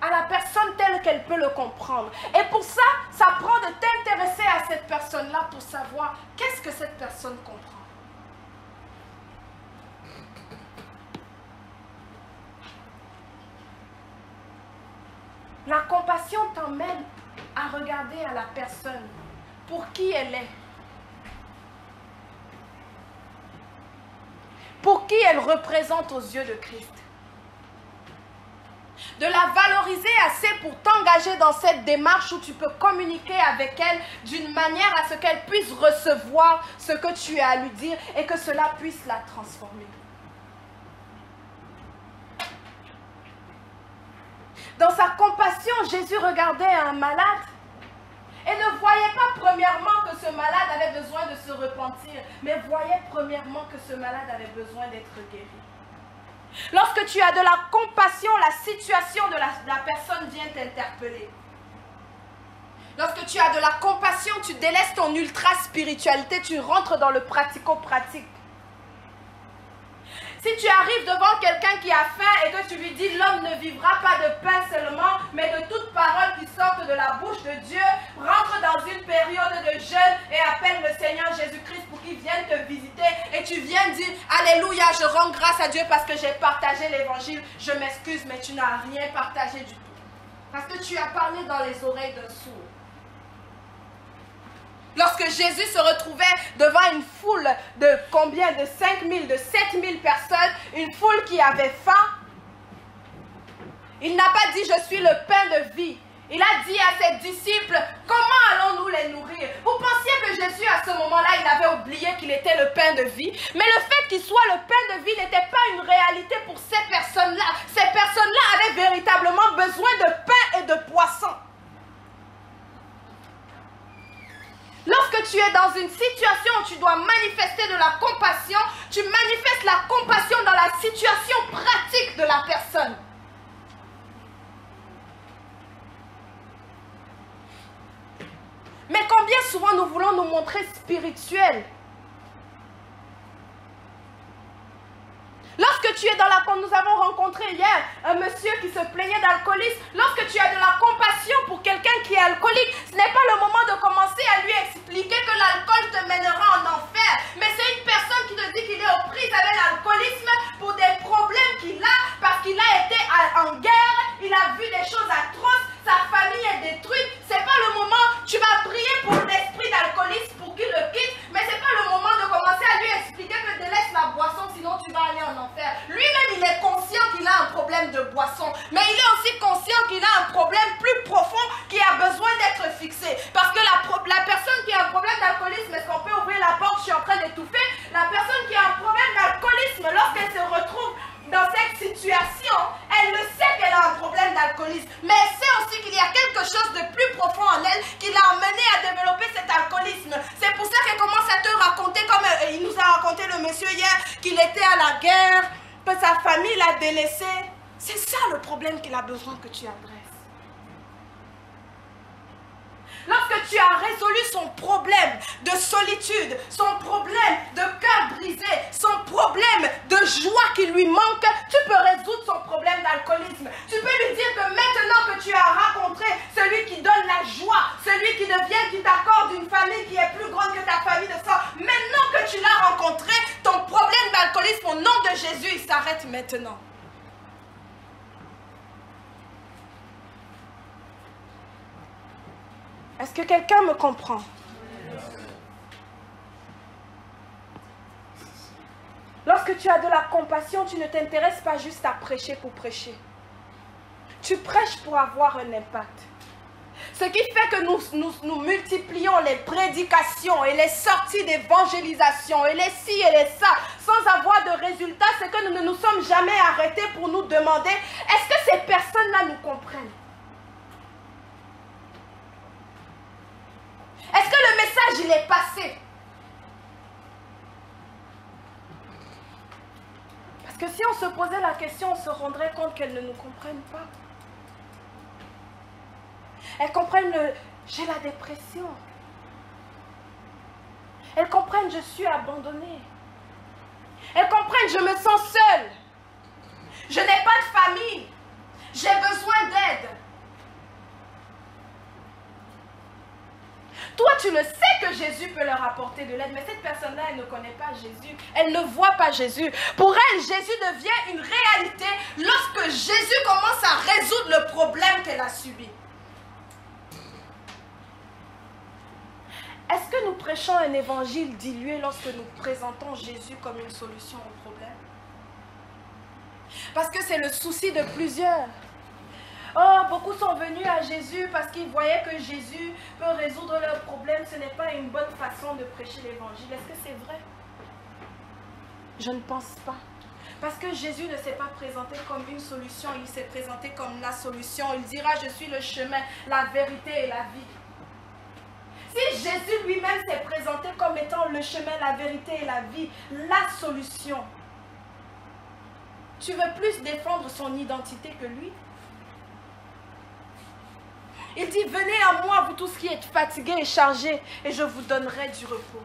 à la personne telle qu'elle peut le comprendre. Et pour ça, ça prend de t'intéresser à cette personne-là pour savoir qu'est-ce que cette personne comprend. La compassion t'emmène à regarder à la personne pour qui elle est. Pour qui elle représente aux yeux de Christ. De la valoriser assez pour t'engager dans cette démarche où tu peux communiquer avec elle d'une manière à ce qu'elle puisse recevoir ce que tu as à lui dire et que cela puisse la transformer. Dans sa compassion, Jésus regardait un malade et ne voyait pas premièrement que ce malade avait besoin de se repentir, mais voyait premièrement que ce malade avait besoin d'être guéri. Lorsque tu as de la compassion, la situation de la personne vient t'interpeller. Lorsque tu as de la compassion, tu délaisses ton ultra-spiritualité, tu rentres dans le pratico-pratique. Si tu arrives devant quelqu'un qui a faim et que tu lui dis l'homme ne vivra pas de pain seulement, mais de toute parole qui sorte de la bouche de Dieu, rentre dans une période de jeûne et appelle le Seigneur Jésus-Christ pour qu'il vienne te visiter et tu viens dire alléluia, je rends grâce à Dieu parce que j'ai partagé l'évangile, je m'excuse mais tu n'as rien partagé du tout. Parce que tu as parlé dans les oreilles d'un sourd. Lorsque Jésus se retrouvait devant une foule de combien? De 5 000, de 7 000 personnes, une foule qui avait faim, il n'a pas dit « je suis le pain de vie ». Il a dit à ses disciples « comment allons-nous les nourrir ?» Vous pensiez que Jésus à ce moment-là, il avait oublié qu'il était le pain de vie. Mais le fait qu'il soit le pain de vie n'était pas une réalité pour ces personnes-là. Ces personnes-là avaient véritablement besoin de pain et de poisson. Lorsque tu es dans une situation où tu dois manifester de la compassion, tu manifestes la compassion dans la situation pratique de la personne. Mais combien souvent nous voulons nous montrer spirituels? Lorsque tu es dans la... Comme nous avons rencontré hier un monsieur qui se plaignait d'alcoolisme, lorsque tu as de la compassion pour quelqu'un qui est alcoolique, ce n'est pas le moment de commencer à lui expliquer que l'alcool te mènera en enfer. Mais c'est une personne qui te dit qu'il est aux prises avec l'alcoolisme pour des problèmes qu'il a, parce qu'il a été en guerre, il a vu des choses atroces, sa famille est détruite. C'est pas le moment, tu vas prier pour l'esprit d'alcoolisme pour qu'il le quitte, mais c'est pas le moment de commencer à lui expliquer que délaisse la boisson, sinon tu vas aller en enfer. Lui-même, il est conscient qu'il a un problème de boisson, mais il est aussi conscient qu'il a un problème plus profond qui a besoin d'être fixé. Parce que la personne qui a un problème d'alcoolisme, est-ce qu'on peut ouvrir la porte? Je suis en train d'étouffer. La personne qui a un problème d'alcoolisme, lorsqu'elle se retrouve dans cette situation, elle le sait qu'elle a un problème d'alcoolisme, mais elle sait aussi qu'il y a quelque chose de plus profond en elle qui l'a amené à développer cet alcoolisme. C'est pour ça qu'elle commence à te raconter, comme il nous a raconté le monsieur hier, qu'il était à la guerre, que sa famille l'a délaissé. C'est ça le problème qu'il a besoin que tu adresses. Lorsque tu as résolu son problème de solitude, son problème de cœur brisé, son problème de joie qui lui manque, tu peux résoudre son problème d'alcoolisme. Tu peux lui dire que maintenant que tu as rencontré celui qui donne la joie, celui qui t'accorde une famille qui est plus grande que ta famille de sang, maintenant que tu l'as rencontré, ton problème d'alcoolisme au nom de Jésus, il s'arrête maintenant. Est-ce que quelqu'un me comprend? Lorsque tu as de la compassion, tu ne t'intéresses pas juste à prêcher pour prêcher. Tu prêches pour avoir un impact. Ce qui fait que nous multiplions les prédications et les sorties d'évangélisation et les ci et les ça sans avoir de résultats, c'est que nous ne nous sommes jamais arrêtés pour nous demander est-ce que ces personnes-là nous comprennent? Est-ce que le message, il est passé? Parce que si on se posait la question, on se rendrait compte qu'elles ne nous comprennent pas. Elles comprennent j'ai la dépression. Elles comprennent je suis abandonnée. Elles comprennent je me sens seule. Je n'ai pas de famille. J'ai besoin d'aide. Toi, tu le sais que Jésus peut leur apporter de l'aide, mais cette personne-là, elle ne connaît pas Jésus. Elle ne voit pas Jésus. Pour elle, Jésus devient une réalité lorsque Jésus commence à résoudre le problème qu'elle a subi. Est-ce que nous prêchons un évangile dilué lorsque nous présentons Jésus comme une solution au problème? Parce que c'est le souci de plusieurs. Oh, beaucoup sont venus à Jésus parce qu'ils voyaient que Jésus peut résoudre leurs problèmes. Ce n'est pas une bonne façon de prêcher l'évangile. Est-ce que c'est vrai? Je ne pense pas. Parce que Jésus ne s'est pas présenté comme une solution, il s'est présenté comme la solution. Il dira, je suis le chemin, la vérité et la vie. Si Jésus lui-même s'est présenté comme étant le chemin, la vérité et la vie, la solution, tu veux plus défendre son identité que lui? Il dit, venez à moi, vous tous qui êtes fatigués et chargés, et je vous donnerai du repos.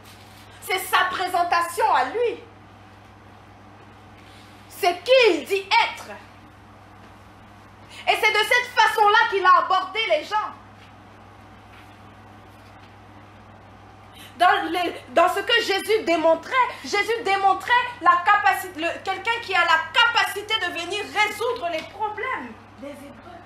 C'est sa présentation à lui. C'est qui il dit être. Et c'est de cette façon-là qu'il a abordé les gens. Dans ce que Jésus démontrait la capacité, quelqu'un qui a la capacité de venir résoudre les problèmes des Hébreux.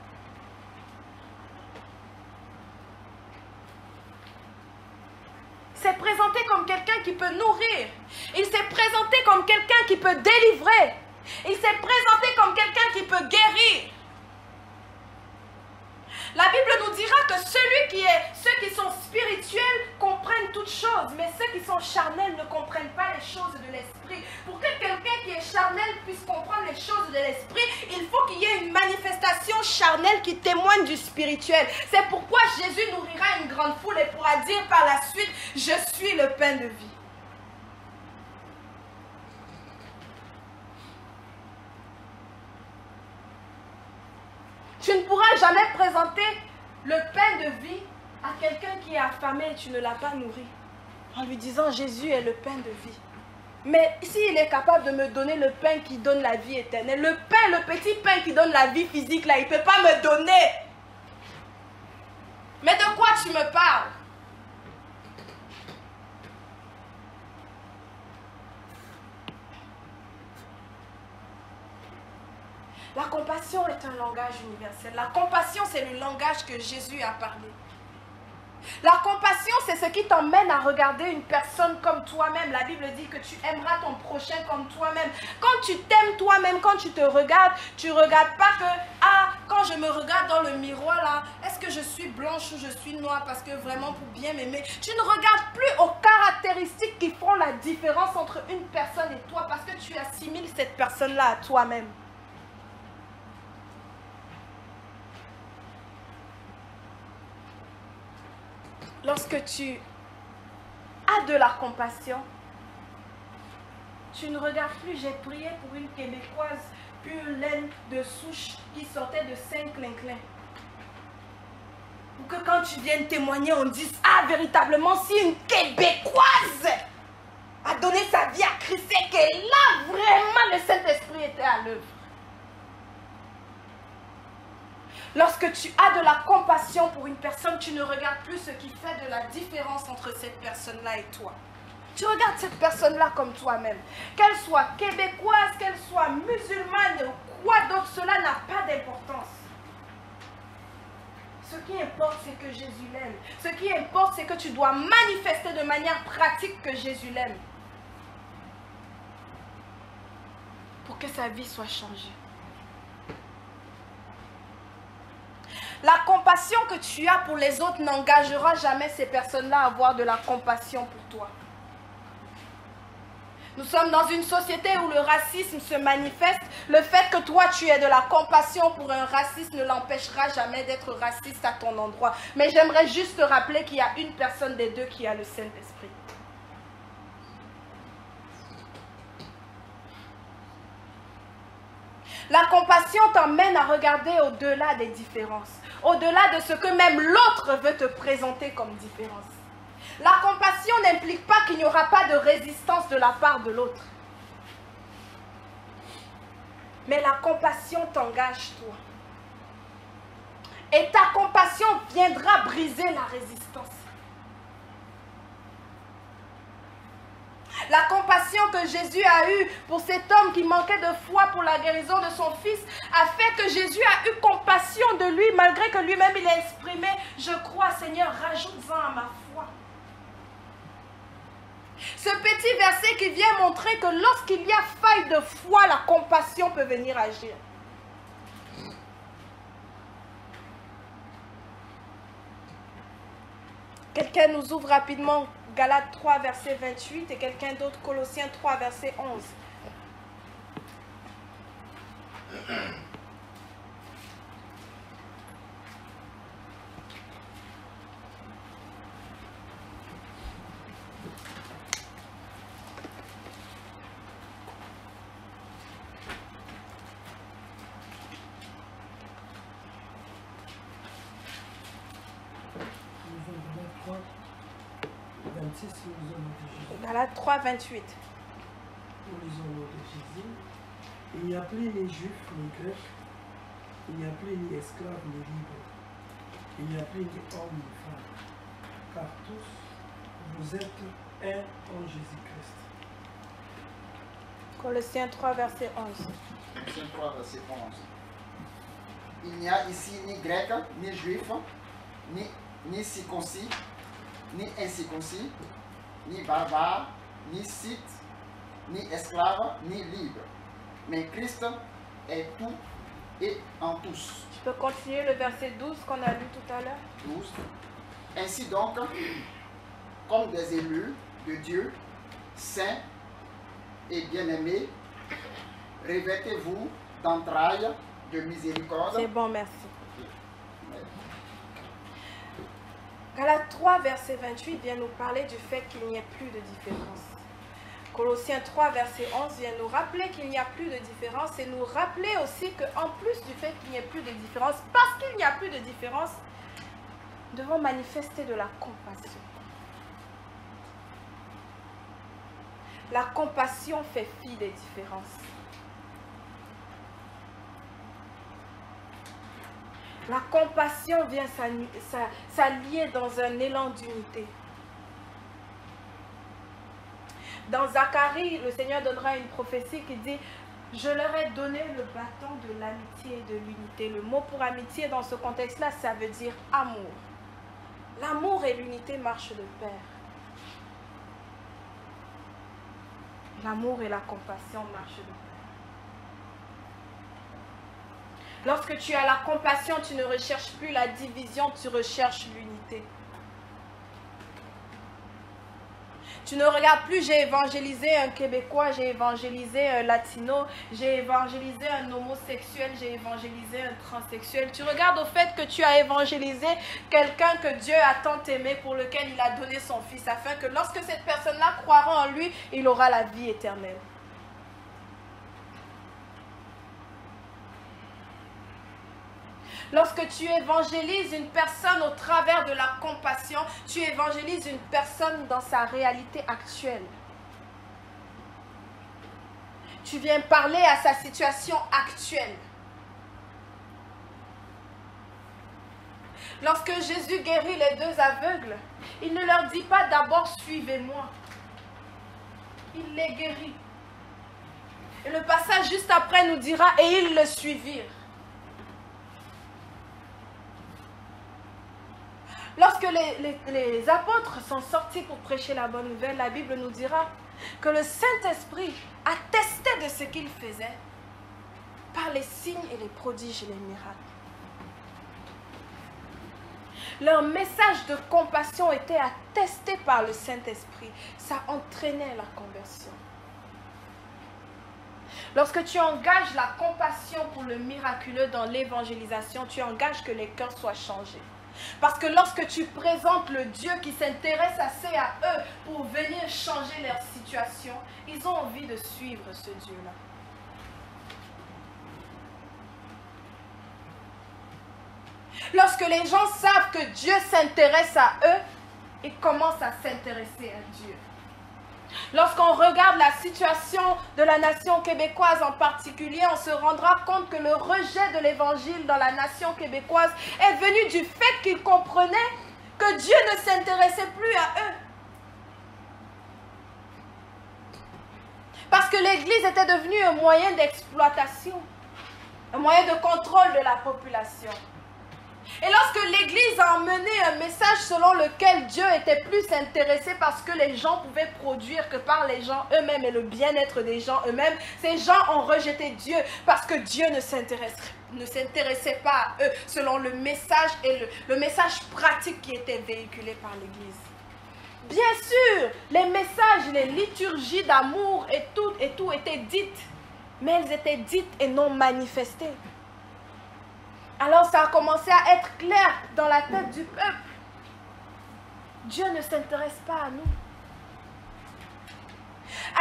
Il s'est présenté comme quelqu'un qui peut nourrir. Il s'est présenté comme quelqu'un qui peut délivrer. Il s'est présenté comme quelqu'un qui peut guérir. La Bible nous dira que ceux qui sont spirituels comprennent toutes choses, mais ceux qui sont charnels ne comprennent pas les choses de l'esprit. Pour que quelqu'un qui est charnel puisse comprendre les choses de l'esprit, il faut qu'il y ait une manifestation charnelle qui témoigne du spirituel. C'est pourquoi Jésus nourrira une grande foule et pourra dire par la suite, je suis le pain de vie. Tu ne pourras jamais présenter le pain de vie à quelqu'un qui est affamé et tu ne l'as pas nourri. En lui disant, Jésus est le pain de vie. Mais s'il est capable de me donner le pain qui donne la vie éternelle, le petit pain qui donne la vie physique, là, il ne peut pas me donner. Mais de quoi tu me parles? La compassion est un langage universel. La compassion, c'est le langage que Jésus a parlé. La compassion, c'est ce qui t'emmène à regarder une personne comme toi-même. La Bible dit que tu aimeras ton prochain comme toi-même. Quand tu t'aimes toi-même, quand tu te regardes, tu ne regardes pas que, quand je me regarde dans le miroir là, est-ce que je suis blanche ou je suis noire? Parce que vraiment pour bien m'aimer, tu ne regardes plus aux caractéristiques qui font la différence entre une personne et toi, parce que tu assimiles cette personne-là à toi-même. Lorsque tu as de la compassion, tu ne regardes plus, j'ai prié pour une Québécoise pure laine de souche qui sortait de Saint-Clinclin. Ou que quand tu viennes témoigner, on dise, véritablement, si une Québécoise a donné sa vie à Christ, c'est que là, vraiment, le Saint-Esprit était à l'œuvre. Lorsque tu as de la compassion pour une personne, tu ne regardes plus ce qui fait de la différence entre cette personne-là et toi. Tu regardes cette personne-là comme toi-même. Qu'elle soit québécoise, qu'elle soit musulmane ou quoi d'autre, cela n'a pas d'importance. Ce qui importe, c'est que Jésus l'aime. Ce qui importe, c'est que tu dois manifester de manière pratique que Jésus l'aime. Pour que sa vie soit changée. La compassion que tu as pour les autres n'engagera jamais ces personnes-là à avoir de la compassion pour toi. Nous sommes dans une société où le racisme se manifeste. Le fait que toi tu aies de la compassion pour un raciste ne l'empêchera jamais d'être raciste à ton endroit. Mais j'aimerais juste te rappeler qu'il y a une personne des deux qui a le Saint-Esprit. La compassion t'emmène à regarder au-delà des différences, au-delà de ce que même l'autre veut te présenter comme différence. La compassion n'implique pas qu'il n'y aura pas de résistance de la part de l'autre. Mais la compassion t'engage toi. Et ta compassion viendra briser la résistance. La compassion que Jésus a eue pour cet homme qui manquait de foi pour la guérison de son fils a fait que Jésus a eu compassion de lui malgré que lui-même il a exprimé « Je crois Seigneur, rajoute-en à ma foi ». Ce petit verset qui vient montrer que lorsqu'il y a faille de foi, la compassion peut venir agir. Quelqu'un nous ouvre rapidement Galates 3, verset 28 et quelqu'un d'autre, Colossiens 3, verset 11. 26, nous lisons au nom de Jésus. Galates 3, 28. Nous lisons au nom de Jésus. Il n'y a plus ni juif ni grec, il n'y a plus ni esclave ni libre, il n'y a plus ni homme ni femme, car tous vous êtes un en Jésus-Christ. Colossiens 3, verset 11. Colossiens 3, verset 11. Il n'y a ici ni grec, ni juif, ni circoncis, ni incirconcis, ni barbare, ni scythe, ni esclave, ni libre. Mais Christ est tout et en tous. Tu peux continuer le verset 12 qu'on a lu tout à l'heure? 12. Ainsi donc, comme des élus de Dieu, saints et bien-aimés, revêtez-vous d'entrailles de miséricorde. C'est bon, merci. Galates 3, verset 28 vient nous parler du fait qu'il n'y ait plus de différence. Colossiens 3, verset 11 vient nous rappeler qu'il n'y a plus de différence et nous rappeler aussi qu'en plus du fait qu'il n'y ait plus de différence, parce qu'il n'y a plus de différence, nous devons manifester de la compassion. La compassion fait fi des différences. La compassion vient s'allier dans un élan d'unité. Dans Zacharie, le Seigneur donnera une prophétie qui dit « Je leur ai donné le bâton de l'amitié et de l'unité ». Le mot pour amitié dans ce contexte-là, ça veut dire amour. L'amour et l'unité marchent de pair. L'amour et la compassion marchent de pair. Lorsque tu as la compassion, tu ne recherches plus la division, tu recherches l'unité. Tu ne regardes plus, j'ai évangélisé un Québécois, j'ai évangélisé un Latino, j'ai évangélisé un homosexuel, j'ai évangélisé un transsexuel. Tu regardes au fait que tu as évangélisé quelqu'un que Dieu a tant aimé, pour lequel il a donné son Fils, afin que lorsque cette personne-là croira en lui, il aura la vie éternelle. Lorsque tu évangélises une personne au travers de la compassion, tu évangélises une personne dans sa réalité actuelle. Tu viens parler à sa situation actuelle. Lorsque Jésus guérit les deux aveugles, il ne leur dit pas d'abord « suivez-moi ». Il les guérit. Et le passage juste après nous dira « et ils le suivirent ». Lorsque les apôtres sont sortis pour prêcher la bonne nouvelle, la Bible nous dira que le Saint-Esprit attestait de ce qu'ils faisaient par les signes et les prodiges et les miracles. Leur message de compassion était attesté par le Saint-Esprit. Ça entraînait la conversion. Lorsque tu engages la compassion pour le miraculeux dans l'évangélisation, tu engages que les cœurs soient changés. Parce que lorsque tu présentes le Dieu qui s'intéresse assez à eux pour venir changer leur situation, ils ont envie de suivre ce Dieu-là. Lorsque les gens savent que Dieu s'intéresse à eux, ils commencent à s'intéresser à Dieu. Lorsqu'on regarde la situation de la nation québécoise en particulier, on se rendra compte que le rejet de l'évangile dans la nation québécoise est venu du fait qu'ils comprenaient que Dieu ne s'intéressait plus à eux. Parce que l'Église était devenue un moyen d'exploitation, un moyen de contrôle de la population. Et lorsque l'Église a emmené un message selon lequel Dieu était plus intéressé parce que les gens pouvaient produire que par les gens eux-mêmes et le bien-être des gens eux-mêmes, ces gens ont rejeté Dieu parce que Dieu ne s'intéressait pas à eux selon le message et le message pratique qui était véhiculé par l'Église. Bien sûr, les messages, les liturgies d'amour et tout étaient dites, mais elles étaient dites et non manifestées. Alors ça a commencé à être clair dans la tête du peuple. Dieu ne s'intéresse pas à nous.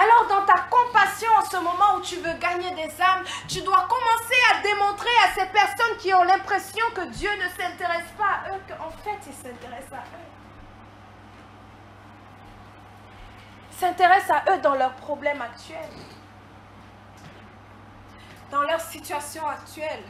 Alors dans ta compassion, en ce moment où tu veux gagner des âmes, tu dois commencer à démontrer à ces personnes qui ont l'impression que Dieu ne s'intéresse pas à eux, qu'en fait il s'intéresse à eux. s'intéresse à eux dans leurs problèmes actuels, dans leur situation actuelle.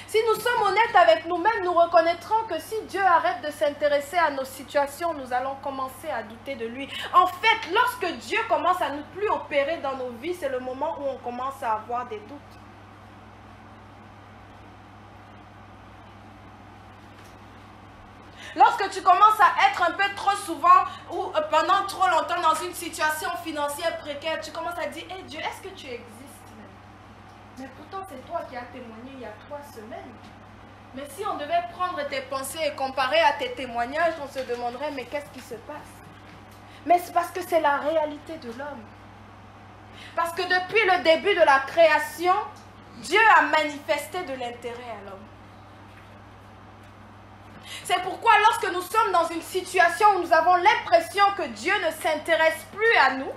Si nous sommes honnêtes avec nous-mêmes, nous reconnaîtrons que si Dieu arrête de s'intéresser à nos situations, nous allons commencer à douter de lui. En fait, lorsque Dieu commence à ne plus opérer dans nos vies, c'est le moment où on commence à avoir des doutes. Lorsque tu commences à être un peu trop souvent ou pendant trop longtemps dans une situation financière précaire, tu commences à dire, hey Dieu, est-ce que tu existes même? Mais pourtant, c'est toi qui as témoigné il y a 3 semaines. Mais si on devait prendre tes pensées et comparer à tes témoignages, on se demanderait, mais qu'est-ce qui se passe? Mais c'est parce que c'est la réalité de l'homme. Parce que depuis le début de la création, Dieu a manifesté de l'intérêt à l'homme. C'est pourquoi lorsque nous sommes dans une situation où nous avons l'impression que Dieu ne s'intéresse plus à nous,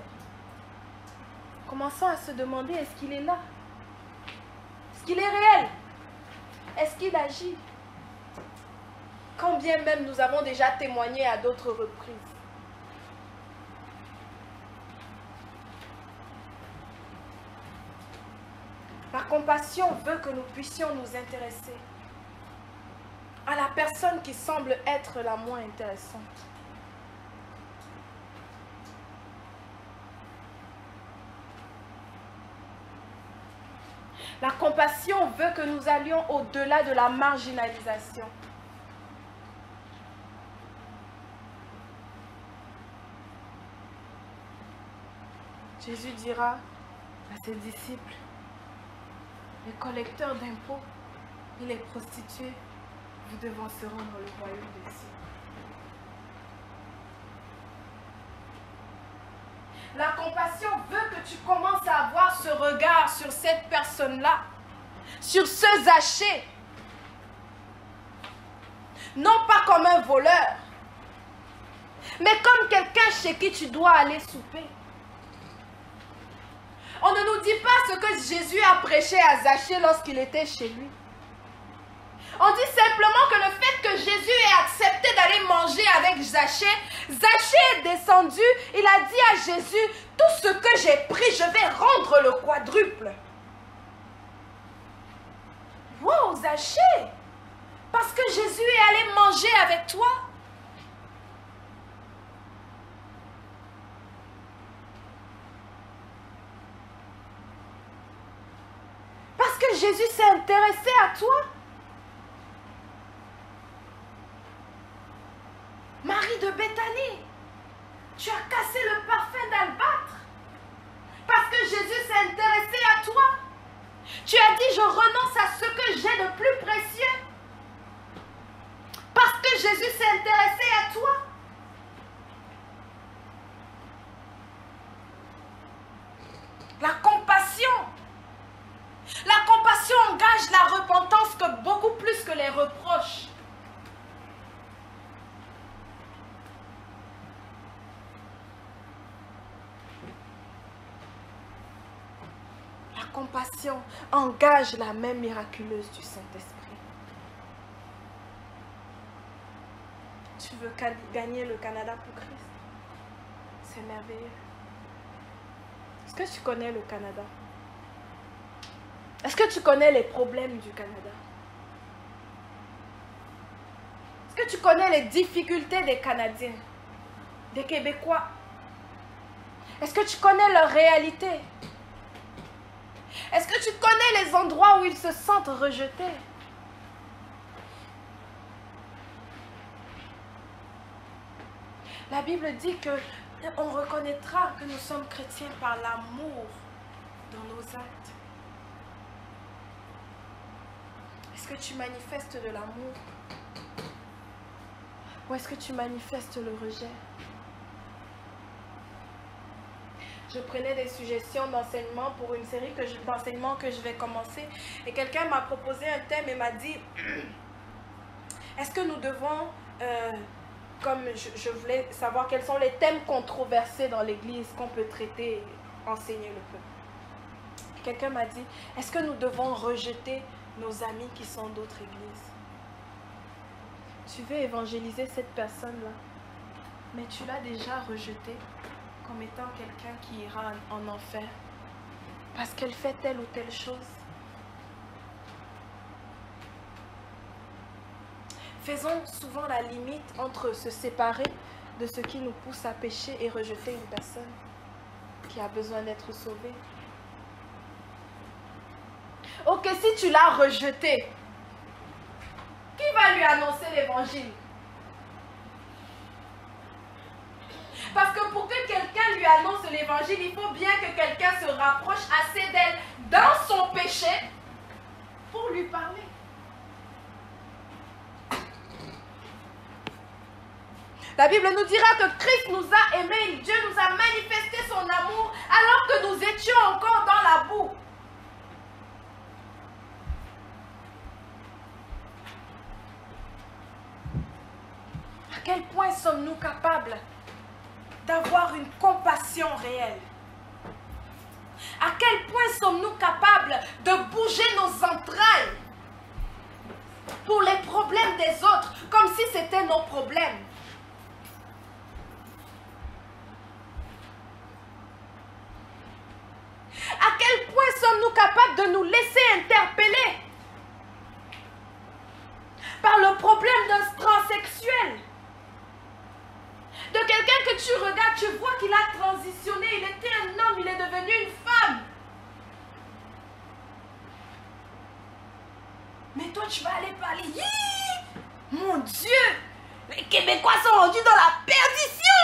commençons à se demander, est-ce qu'il est là? Est-ce qu'il est réel? Est-ce qu'il agit? Quand bien même nous avons déjà témoigné à d'autres reprises. La compassion veut que nous puissions nous intéresser à la personne qui semble être la moins intéressante. La compassion veut que nous allions au-delà de la marginalisation. Jésus dira à ses disciples, les collecteurs d'impôts et les prostituées, vous devanceront dans le royaume des cieux. La compassion veut que tu commences à avoir ce regard sur cette personne-là, sur ce Zachée. Non pas comme un voleur, mais comme quelqu'un chez qui tu dois aller souper. On ne nous dit pas ce que Jésus a prêché à Zachée lorsqu'il était chez lui. On dit simplement que le fait que Jésus ait accepté d'aller manger avec Zachée, Zachée est descendu, il a dit à Jésus, tout ce que j'ai pris, je vais rendre le quadruple. Wow, Zachée, parce que Jésus est allé manger avec toi. Parce que Jésus s'est intéressé à toi. Marie de Béthanie, tu as cassé le parfum d'albâtre parce que Jésus s'est intéressé à toi. Tu as dit, je renonce à ce que j'ai de plus précieux parce que Jésus s'est intéressé à toi. La compassion engage la repentance que beaucoup plus que les reproches. La compassion engage la main miraculeuse du Saint-Esprit. Tu veux gagner le Canada pour Christ? C'est merveilleux. Est-ce que tu connais le Canada? Est-ce que tu connais les problèmes du Canada? Est-ce que tu connais les difficultés des Canadiens, des Québécois? Est-ce que tu connais leur réalité? Est-ce que tu connais les endroits où ils se sentent rejetés? La Bible dit que on reconnaîtra que nous sommes chrétiens par l'amour dans nos actes. Est-ce que tu manifestes de l'amour? Ou est-ce que tu manifestes le rejet? Je prenais des suggestions d'enseignement pour une série d'enseignements que je vais commencer. Et quelqu'un m'a proposé un thème et m'a dit, est-ce que nous devons, comme je voulais savoir quels sont les thèmes controversés dans l'Église qu'on peut traiter et enseigner le peuple. Quelqu'un m'a dit, est-ce que nous devons rejeter nos amis qui sont d'autres églises? Tu veux évangéliser cette personne-là? mais tu l'as déjà rejetée comme étant quelqu'un qui ira en enfer parce qu'elle fait telle ou telle chose. Faisons souvent la limite entre se séparer de ce qui nous pousse à pécher et rejeter une personne qui a besoin d'être sauvée. Ok, si tu l'as rejeté, qui va lui annoncer l'évangile? Parce que pour que quelqu'un lui annonce l'évangile, il faut bien que quelqu'un se rapproche assez d'elle dans son péché pour lui parler. La Bible nous dira que Christ nous a aimés, Dieu nous a manifesté son amour alors que nous étions encore dans la boue. À quel point sommes-nous capables d'avoir une compassion réelle? À quel point sommes-nous capables de bouger nos entrailles pour les problèmes des autres comme si c'était nos problèmes? À quel point sommes-nous capables de nous laisser interpeller par le problème d'un transsexuel? De quelqu'un que tu regardes, tu vois qu'il a transitionné, il était un homme, il est devenu une femme. Mais toi, tu vas aller parler. Mon Dieu, les Québécois sont rendus dans la perdition.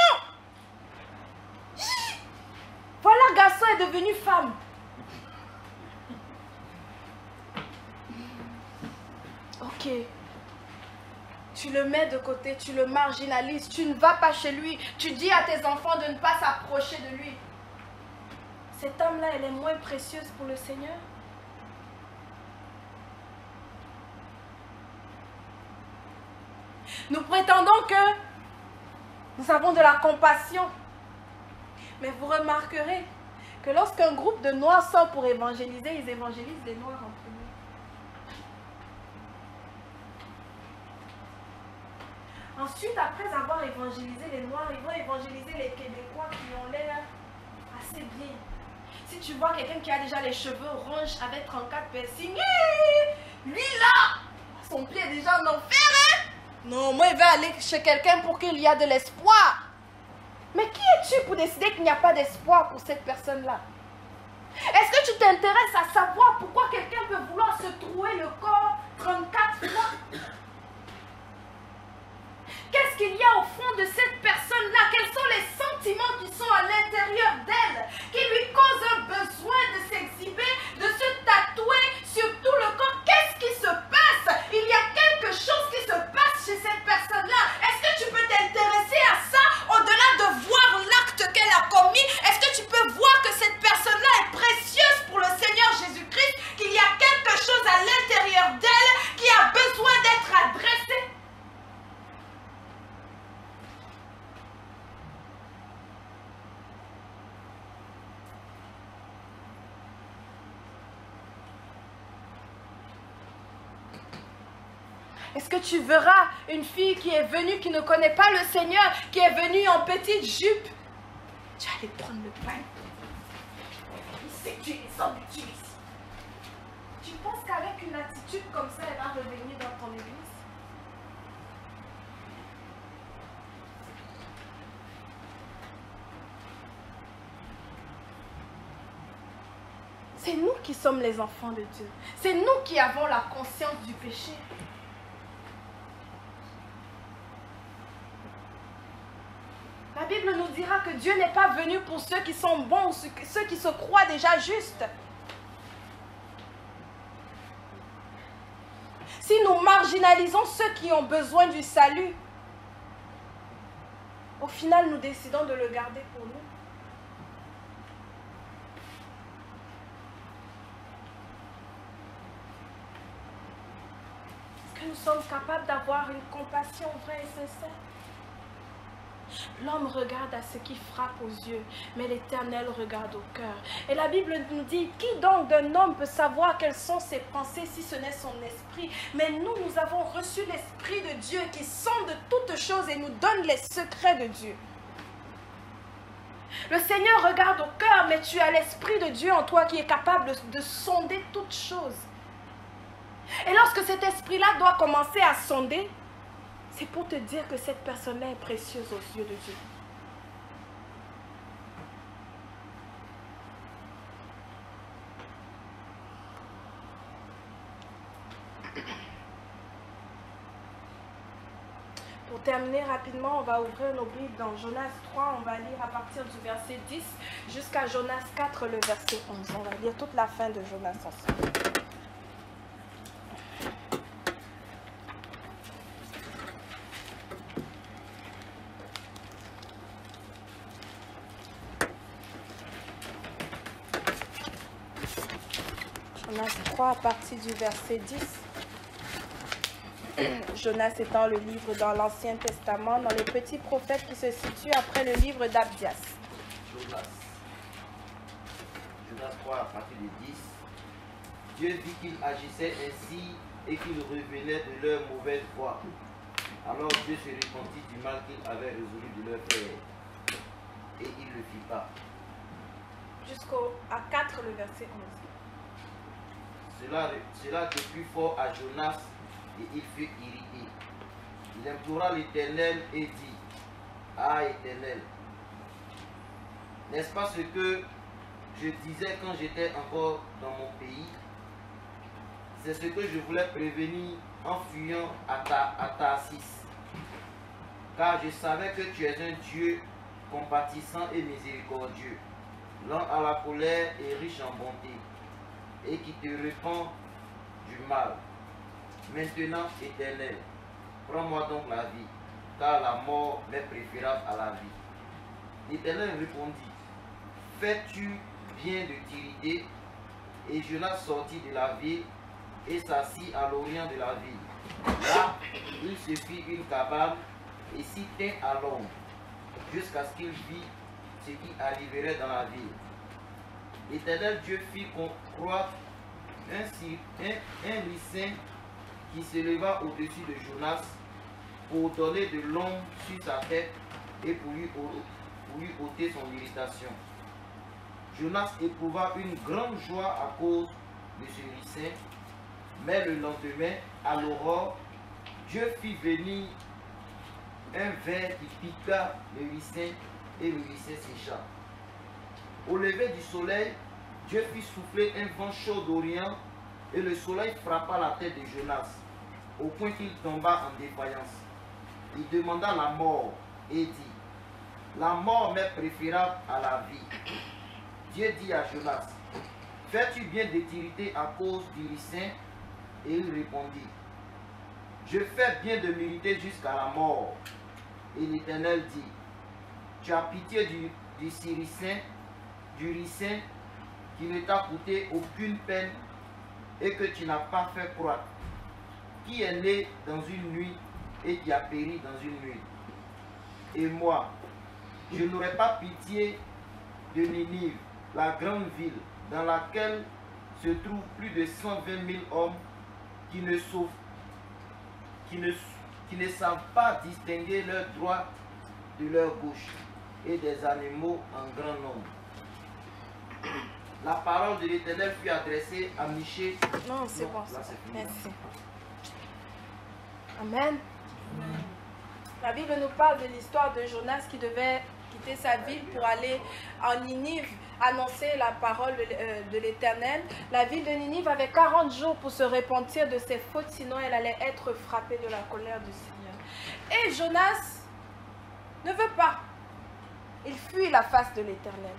Voilà, garçon est devenu femme. Ok. Tu le mets de côté, tu le marginalises, tu ne vas pas chez lui, tu dis à tes enfants de ne pas s'approcher de lui. Cette âme-là, elle est moins précieuse pour le Seigneur. Nous prétendons que nous avons de la compassion. Mais vous remarquerez que lorsqu'un groupe de Noirs sort pour évangéliser, ils évangélisent les Noirs en premier. Ensuite, après avoir évangélisé les Noirs, ils vont évangéliser les Québécois qui ont l'air assez bien. Si tu vois quelqu'un qui a déjà les cheveux orange avec 34 piercings, lui là, son pied est déjà en enfer, hein? Non, moi, il va aller chez quelqu'un pour qu'il y ait de l'espoir. Mais qui es-tu pour décider qu'il n'y a pas d'espoir pour cette personne-là? Est-ce que tu t'intéresses à savoir pourquoi quelqu'un peut vouloir se trouer le corps 34 fois? Qu'est-ce qu'il y a au fond de cette personne-là? Quels sont les sentiments qui sont à l'intérieur d'elle, qui lui causent un besoin de s'exhiber, de se tatouer sur tout le corps? Qu'est-ce qui se passe? Il y a quelque chose qui se passe chez cette personne-là. Est-ce que tu peux t'intéresser à ça au-delà de voir l'acte qu'elle a commis? Est-ce que tu peux voir que cette personne-là est précieuse pour le Seigneur Jésus-Christ, qu'il y a quelque chose à l'intérieur d'elle qui a besoin d'être adressé? Est-ce que tu verras une fille qui est venue, qui ne connaît pas le Seigneur, qui est venue en petite jupe? Tu vas aller prendre le pain. Il sait que tu les utilises. Tu penses qu'avec une attitude comme ça, elle va revenir dans ton église? C'est nous qui sommes les enfants de Dieu. C'est nous qui avons la conscience du péché. La Bible nous dira que Dieu n'est pas venu pour ceux qui sont bons, ceux qui se croient déjà justes. Si nous marginalisons ceux qui ont besoin du salut, au final, nous décidons de le garder pour nous. Est-ce que nous sommes capables d'avoir une compassion vraie et sincère? L'homme regarde à ce qui frappe aux yeux, mais l'Éternel regarde au cœur. Et la Bible nous dit, qui donc d'un homme peut savoir quelles sont ses pensées si ce n'est son esprit? Mais nous avons reçu l'Esprit de Dieu qui sonde toutes choses et nous donne les secrets de Dieu. Le Seigneur regarde au cœur, mais tu as l'Esprit de Dieu en toi qui est capable de sonder toutes choses. Et lorsque cet esprit-là doit commencer à sonder, c'est pour te dire que cette personne-là est précieuse aux yeux de Dieu. Pour terminer rapidement, on va ouvrir nos Bibles dans Jonas 3. On va lire à partir du verset 10 jusqu'à Jonas 4, le verset 11. On va lire toute la fin de Jonas ensemble. Jonas 3 à partir du verset 10. Jonas étant le livre dans l'Ancien Testament, dans les petits prophètes qui se situent après le livre d'Abdias. Jonas 3 à partir de 10. Dieu vit qu'ils agissaient ainsi et qu'ils revenaient de leur mauvaise voie. Alors Dieu se repentit du mal qu'il avait résolu de leur faire. Et il ne le fit pas. Jusqu'à 4, le verset 11. Cela depuis fort à Jonas et il fut irrité. Il implora l'Éternel et dit, ah Éternel, n'est-ce pas ce que je disais quand j'étais encore dans mon pays? C'est ce que je voulais prévenir en fuyant à Tarsis. Car je savais que tu es un Dieu compatissant et miséricordieux, lent à la colère et riche en bonté, et qui te repent du mal. Maintenant, Éternel, prends-moi donc la vie, car la mort m'est préférable à la vie. L'Éternel répondit, fais-tu bien de t'irriter? Et Jonas sortit de la ville et s'assit à l'orient de la ville. Là, il se fit une cabane et s'y tint à l'ombre, jusqu'à ce qu'il vit ce qui arriverait dans la ville. L'Éternel Dieu fit croître un ricin qui s'éleva au-dessus de Jonas pour donner de l'ombre sur sa tête et pour lui ôter son irritation. Jonas éprouva une grande joie à cause de ce ricin, mais le lendemain, à l'aurore, Dieu fit venir un ver qui piqua le ricin et le ricin sécha. Au lever du soleil, Dieu fit souffler un vent chaud d'Orient et le soleil frappa la tête de Jonas au point qu'il tomba en défaillance. Il demanda la mort et dit, la mort m'est préférable à la vie. Dieu dit à Jonas, fais-tu bien de t'irriter à cause du ricin? Et il répondit, je fais bien de m'irriter jusqu'à la mort. Et l'Éternel dit, tu as pitié du ricin qui ne t'a coûté aucune peine et que tu n'as pas fait croître, qui est né dans une nuit et qui a péri dans une nuit. Et moi, je n'aurai pas pitié de Ninive, la grande ville dans laquelle se trouvent plus de 120 000 hommes qui ne savent pas distinguer leur droite de leur gauche, et des animaux en grand nombre. La parole de l'Éternel fut adressée à Michée. Non, c'est bon. Merci. Amen. La Bible nous parle de l'histoire de Jonas qui devait quitter sa ville pour aller en Ninive annoncer la parole de l'Éternel. La ville de Ninive avait 40 jours pour se repentir de ses fautes, sinon elle allait être frappée de la colère du Seigneur. Et Jonas ne veut pas. Il fuit la face de l'Éternel.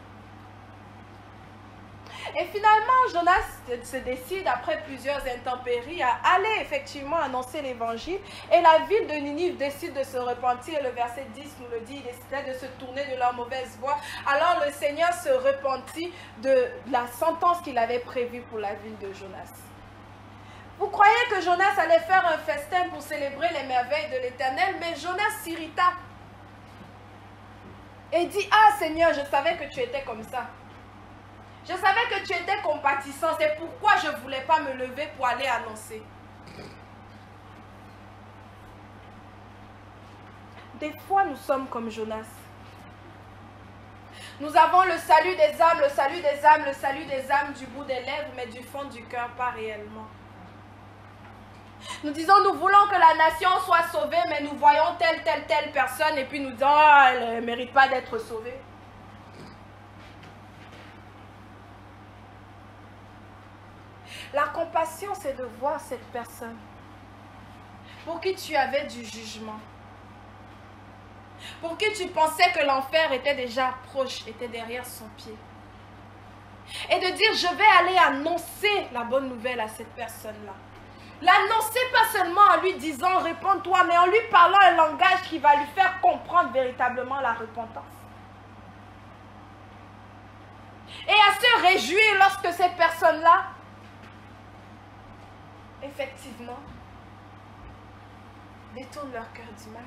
Et finalement, Jonas se décide, après plusieurs intempéries, à aller effectivement annoncer l'évangile. Et la ville de Ninive décide de se repentir. Le verset 10 nous le dit, ils décidaient de se tourner de leur mauvaise voie. Alors le Seigneur se repentit de la sentence qu'il avait prévue pour la ville de Jonas. Vous croyez que Jonas allait faire un festin pour célébrer les merveilles de l'Éternel, mais Jonas s'irrita. Et dis, ah Seigneur, je savais que tu étais comme ça. Je savais que tu étais compatissant. C'est pourquoi je ne voulais pas me lever pour aller annoncer. Des fois, nous sommes comme Jonas. Nous avons le salut des âmes, le salut des âmes, le salut des âmes du bout des lèvres, mais du fond du cœur, pas réellement. Nous disons, nous voulons que la nation soit sauvée, mais nous voyons telle personne et puis nous disons, oh, elle ne mérite pas d'être sauvée. La compassion, c'est de voir cette personne pour qui tu avais du jugement, pour qui tu pensais que l'enfer était déjà proche, était derrière son pied. Et de dire, je vais aller annoncer la bonne nouvelle à cette personne-là. L'annoncer pas seulement en lui disant, réponds-toi, mais en lui parlant un langage qui va lui faire comprendre véritablement la repentance. Et à se réjouir lorsque ces personnes-là, effectivement, détournent leur cœur du mal.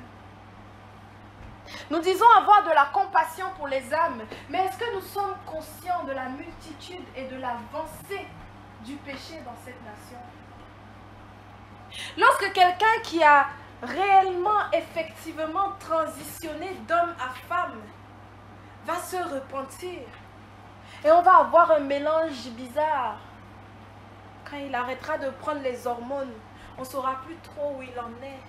Nous disons avoir de la compassion pour les âmes, mais est-ce que nous sommes conscients de la multitude et de l'avancée du péché dans cette nation? Lorsque quelqu'un qui a réellement, effectivement transitionné d'homme à femme va se repentir, et on va avoir un mélange bizarre. Quand il arrêtera de prendre les hormones, on ne saura plus trop où il en est.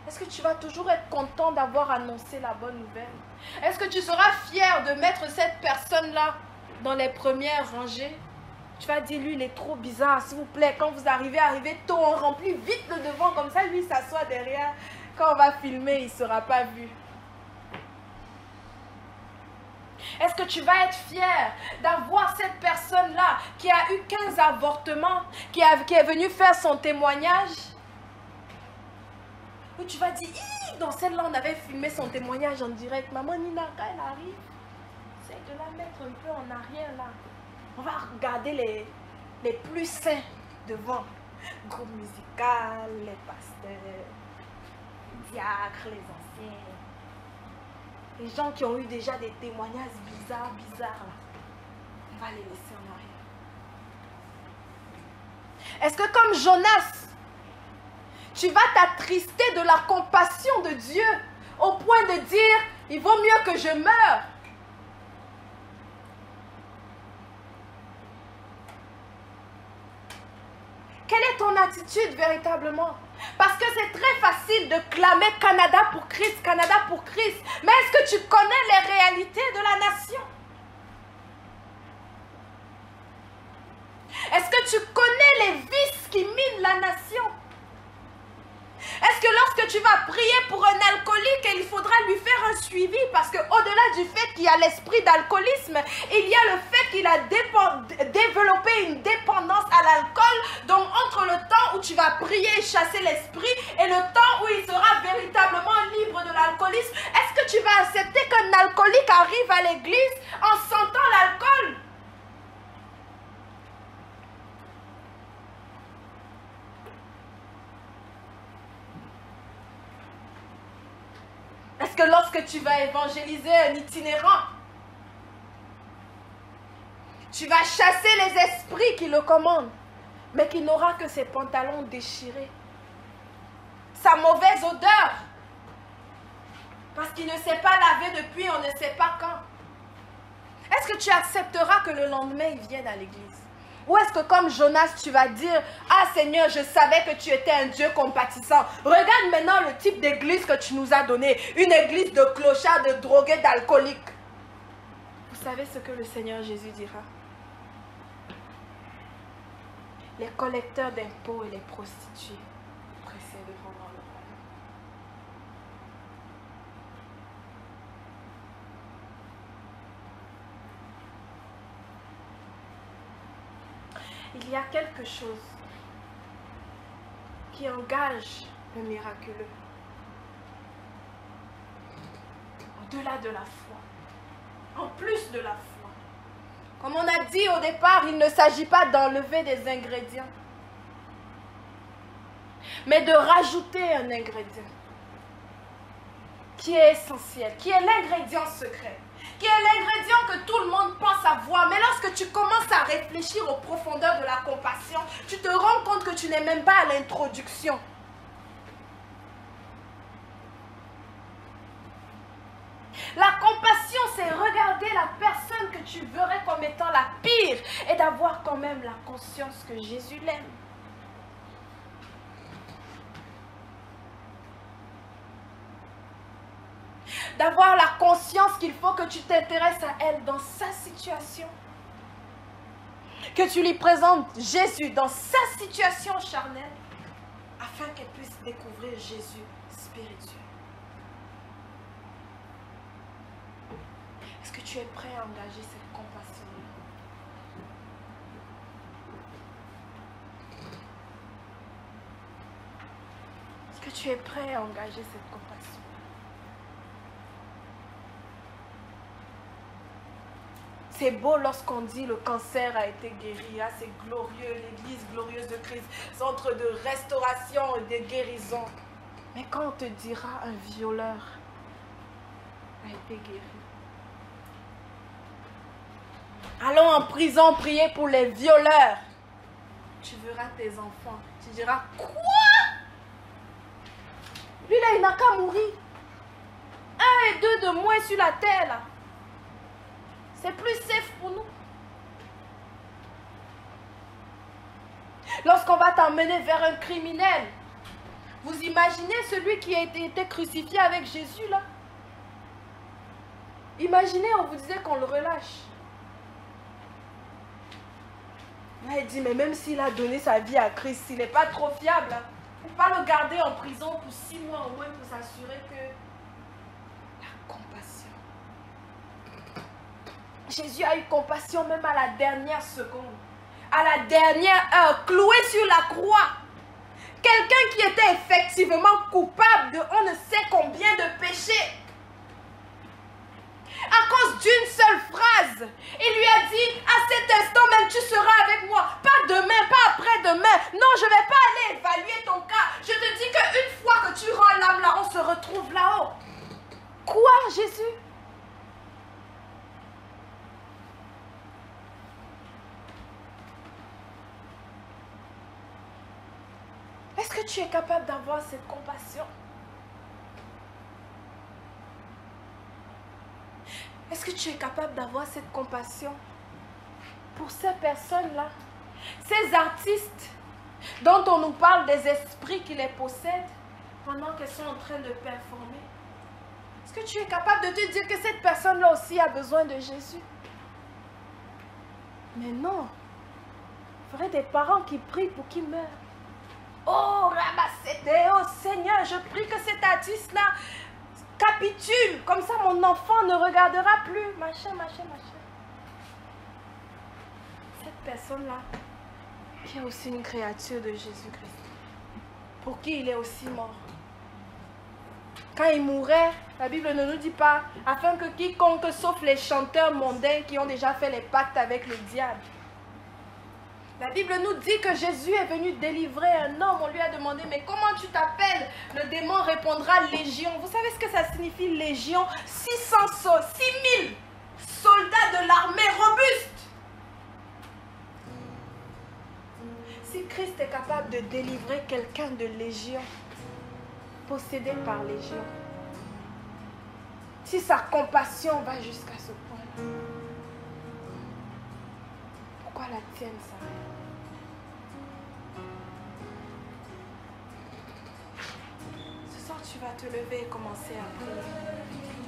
Est-ce que tu vas toujours être content d'avoir annoncé la bonne nouvelle? Est-ce que tu seras fier de mettre cette personne-là dans les premières rangées? Tu vas dire, lui, il est trop bizarre, s'il vous plaît. Quand vous arrivez tôt, on remplit vite le devant, comme ça, lui, il s'assoit derrière. Quand on va filmer, il ne sera pas vu. Est-ce que tu vas être fier d'avoir cette personne-là qui a eu 15 avortements, qui est venue faire son témoignage? Ou tu vas dire, dans celle-là, on avait filmé son témoignage en direct. Maman Nina, quand elle arrive, essaye de la mettre un peu en arrière là. On va regarder les plus saints devant. Groupe musical, les pasteurs, les diacres, les anciens. Les gens qui ont eu déjà des témoignages bizarres là. On va les laisser en arrière. Est-ce que comme Jonas, tu vas t'attrister de la compassion de Dieu au point de dire, il vaut mieux que je meure? Quelle est ton attitude véritablement? Parce que c'est très facile de clamer Canada pour Christ, Canada pour Christ. Mais est-ce que tu connais les réalités de la nation? Est-ce que tu connais les vices qui minent la nation? Est-ce que lorsque tu vas prier pour un alcoolique, il faudra lui faire un suivi? Parce qu'au-delà du fait qu'il y a l'esprit d'alcoolisme, il y a le fait qu'il a développé une dépendance à l'alcool. Donc entre le temps où tu vas prier et chasser l'esprit et le temps où il sera véritablement libre de l'alcoolisme, est-ce que tu vas accepter qu'un alcoolique arrive à l'église en sentant l'alcool? Est-ce que lorsque tu vas évangéliser un itinérant, tu vas chasser les esprits qui le commandent, mais qui n'aura que ses pantalons déchirés, sa mauvaise odeur, parce qu'il ne s'est pas lavé depuis on ne sait pas quand? Est-ce que tu accepteras que le lendemain il vienne à l'église? Ou est-ce que comme Jonas, tu vas dire, ah Seigneur, je savais que tu étais un Dieu compatissant. Regarde maintenant le type d'église que tu nous as donné. Une église de clochards, de drogués, d'alcooliques. Vous savez ce que le Seigneur Jésus dira? Les collecteurs d'impôts et les prostituées précéderont dans le royaume. Il y a quelque chose qui engage le miraculeux. Au-delà de la foi. En plus de la foi. Comme on a dit au départ, il ne s'agit pas d'enlever des ingrédients, mais de rajouter un ingrédient qui est essentiel, qui est l'ingrédient secret, qui est l'ingrédient que tout le monde pense avoir. Mais lorsque tu commences à réfléchir aux profondeurs de la compassion, tu te rends compte que tu n'es même pas à l'introduction. La compassion, c'est regarder la personne que tu verrais comme étant la pire et d'avoir quand même la conscience que Jésus l'aime. D'avoir la conscience qu'il faut que tu t'intéresses à elle dans sa situation. Que tu lui présentes Jésus dans sa situation charnelle afin qu'elle puisse découvrir Jésus spirituel. Est-ce que tu es prêt à engager cette compassion-là? Est-ce que tu es prêt à engager cette compassion? C'est beau lorsqu'on dit le cancer a été guéri. Ah, c'est glorieux, l'église glorieuse de Christ, centre de restauration et de guérison. Mais quand on te dira un violeur a été guéri. Allons en prison prier pour les violeurs. Tu verras tes enfants. Tu diras, quoi? Lui là, il n'a qu'à mourir. 1 et 2 de moins sur la terre là. C'est plus safe pour nous. Lorsqu'on va t'emmener vers un criminel, vous imaginez celui qui a été crucifié avec Jésus là? Imaginez, on vous disait qu'on le relâche. Là, il dit, mais même s'il a donné sa vie à Christ, il n'est pas trop fiable. Hein. Il ne faut pas le garder en prison pour 6 mois au moins pour s'assurer que la compassion. Jésus a eu compassion même à la dernière seconde, à la dernière heure, cloué sur la croix. Quelqu'un qui était effectivement coupable de on ne sait combien de péchés. À cause d'une seule phrase, il lui a dit, à cet instant même tu seras avec moi. Pas demain, pas après-demain. Non, je ne vais pas aller évaluer ton cas. Je te dis qu'une fois que tu rends l'âme là, on se retrouve là-haut. Quoi, Jésus? Est-ce que tu es capable d'avoir cette compassion? Est-ce que tu es capable d'avoir cette compassion pour ces personnes-là, ces artistes dont on nous parle des esprits qui les possèdent pendant qu'elles sont en train de performer? Est-ce que tu es capable de te dire que cette personne-là aussi a besoin de Jésus? Mais non. Il faudrait des parents qui prient pour qu'ils meurent. Oh, Rabassete, oh Seigneur, je prie que cet artiste-là capitule. Comme ça, mon enfant ne regardera plus. Machin, machin, machin. Cette personne-là, qui est aussi une créature de Jésus-Christ, pour qui il est aussi mort. Quand il mourait, la Bible ne nous dit pas, afin que quiconque, sauf les chanteurs mondains qui ont déjà fait les pactes avec le diable. La Bible nous dit que Jésus est venu délivrer un homme. On lui a demandé, mais comment tu t'appelles? Le démon répondra légion. Vous savez ce que ça signifie légion? 600 6000 soldats de l'armée robuste. Si Christ est capable de délivrer quelqu'un de légion, possédé par légion, si sa compassion va jusqu'à ce point, pourquoi la tienne s'arrête? Ce soir, tu vas te lever et commencer à prier.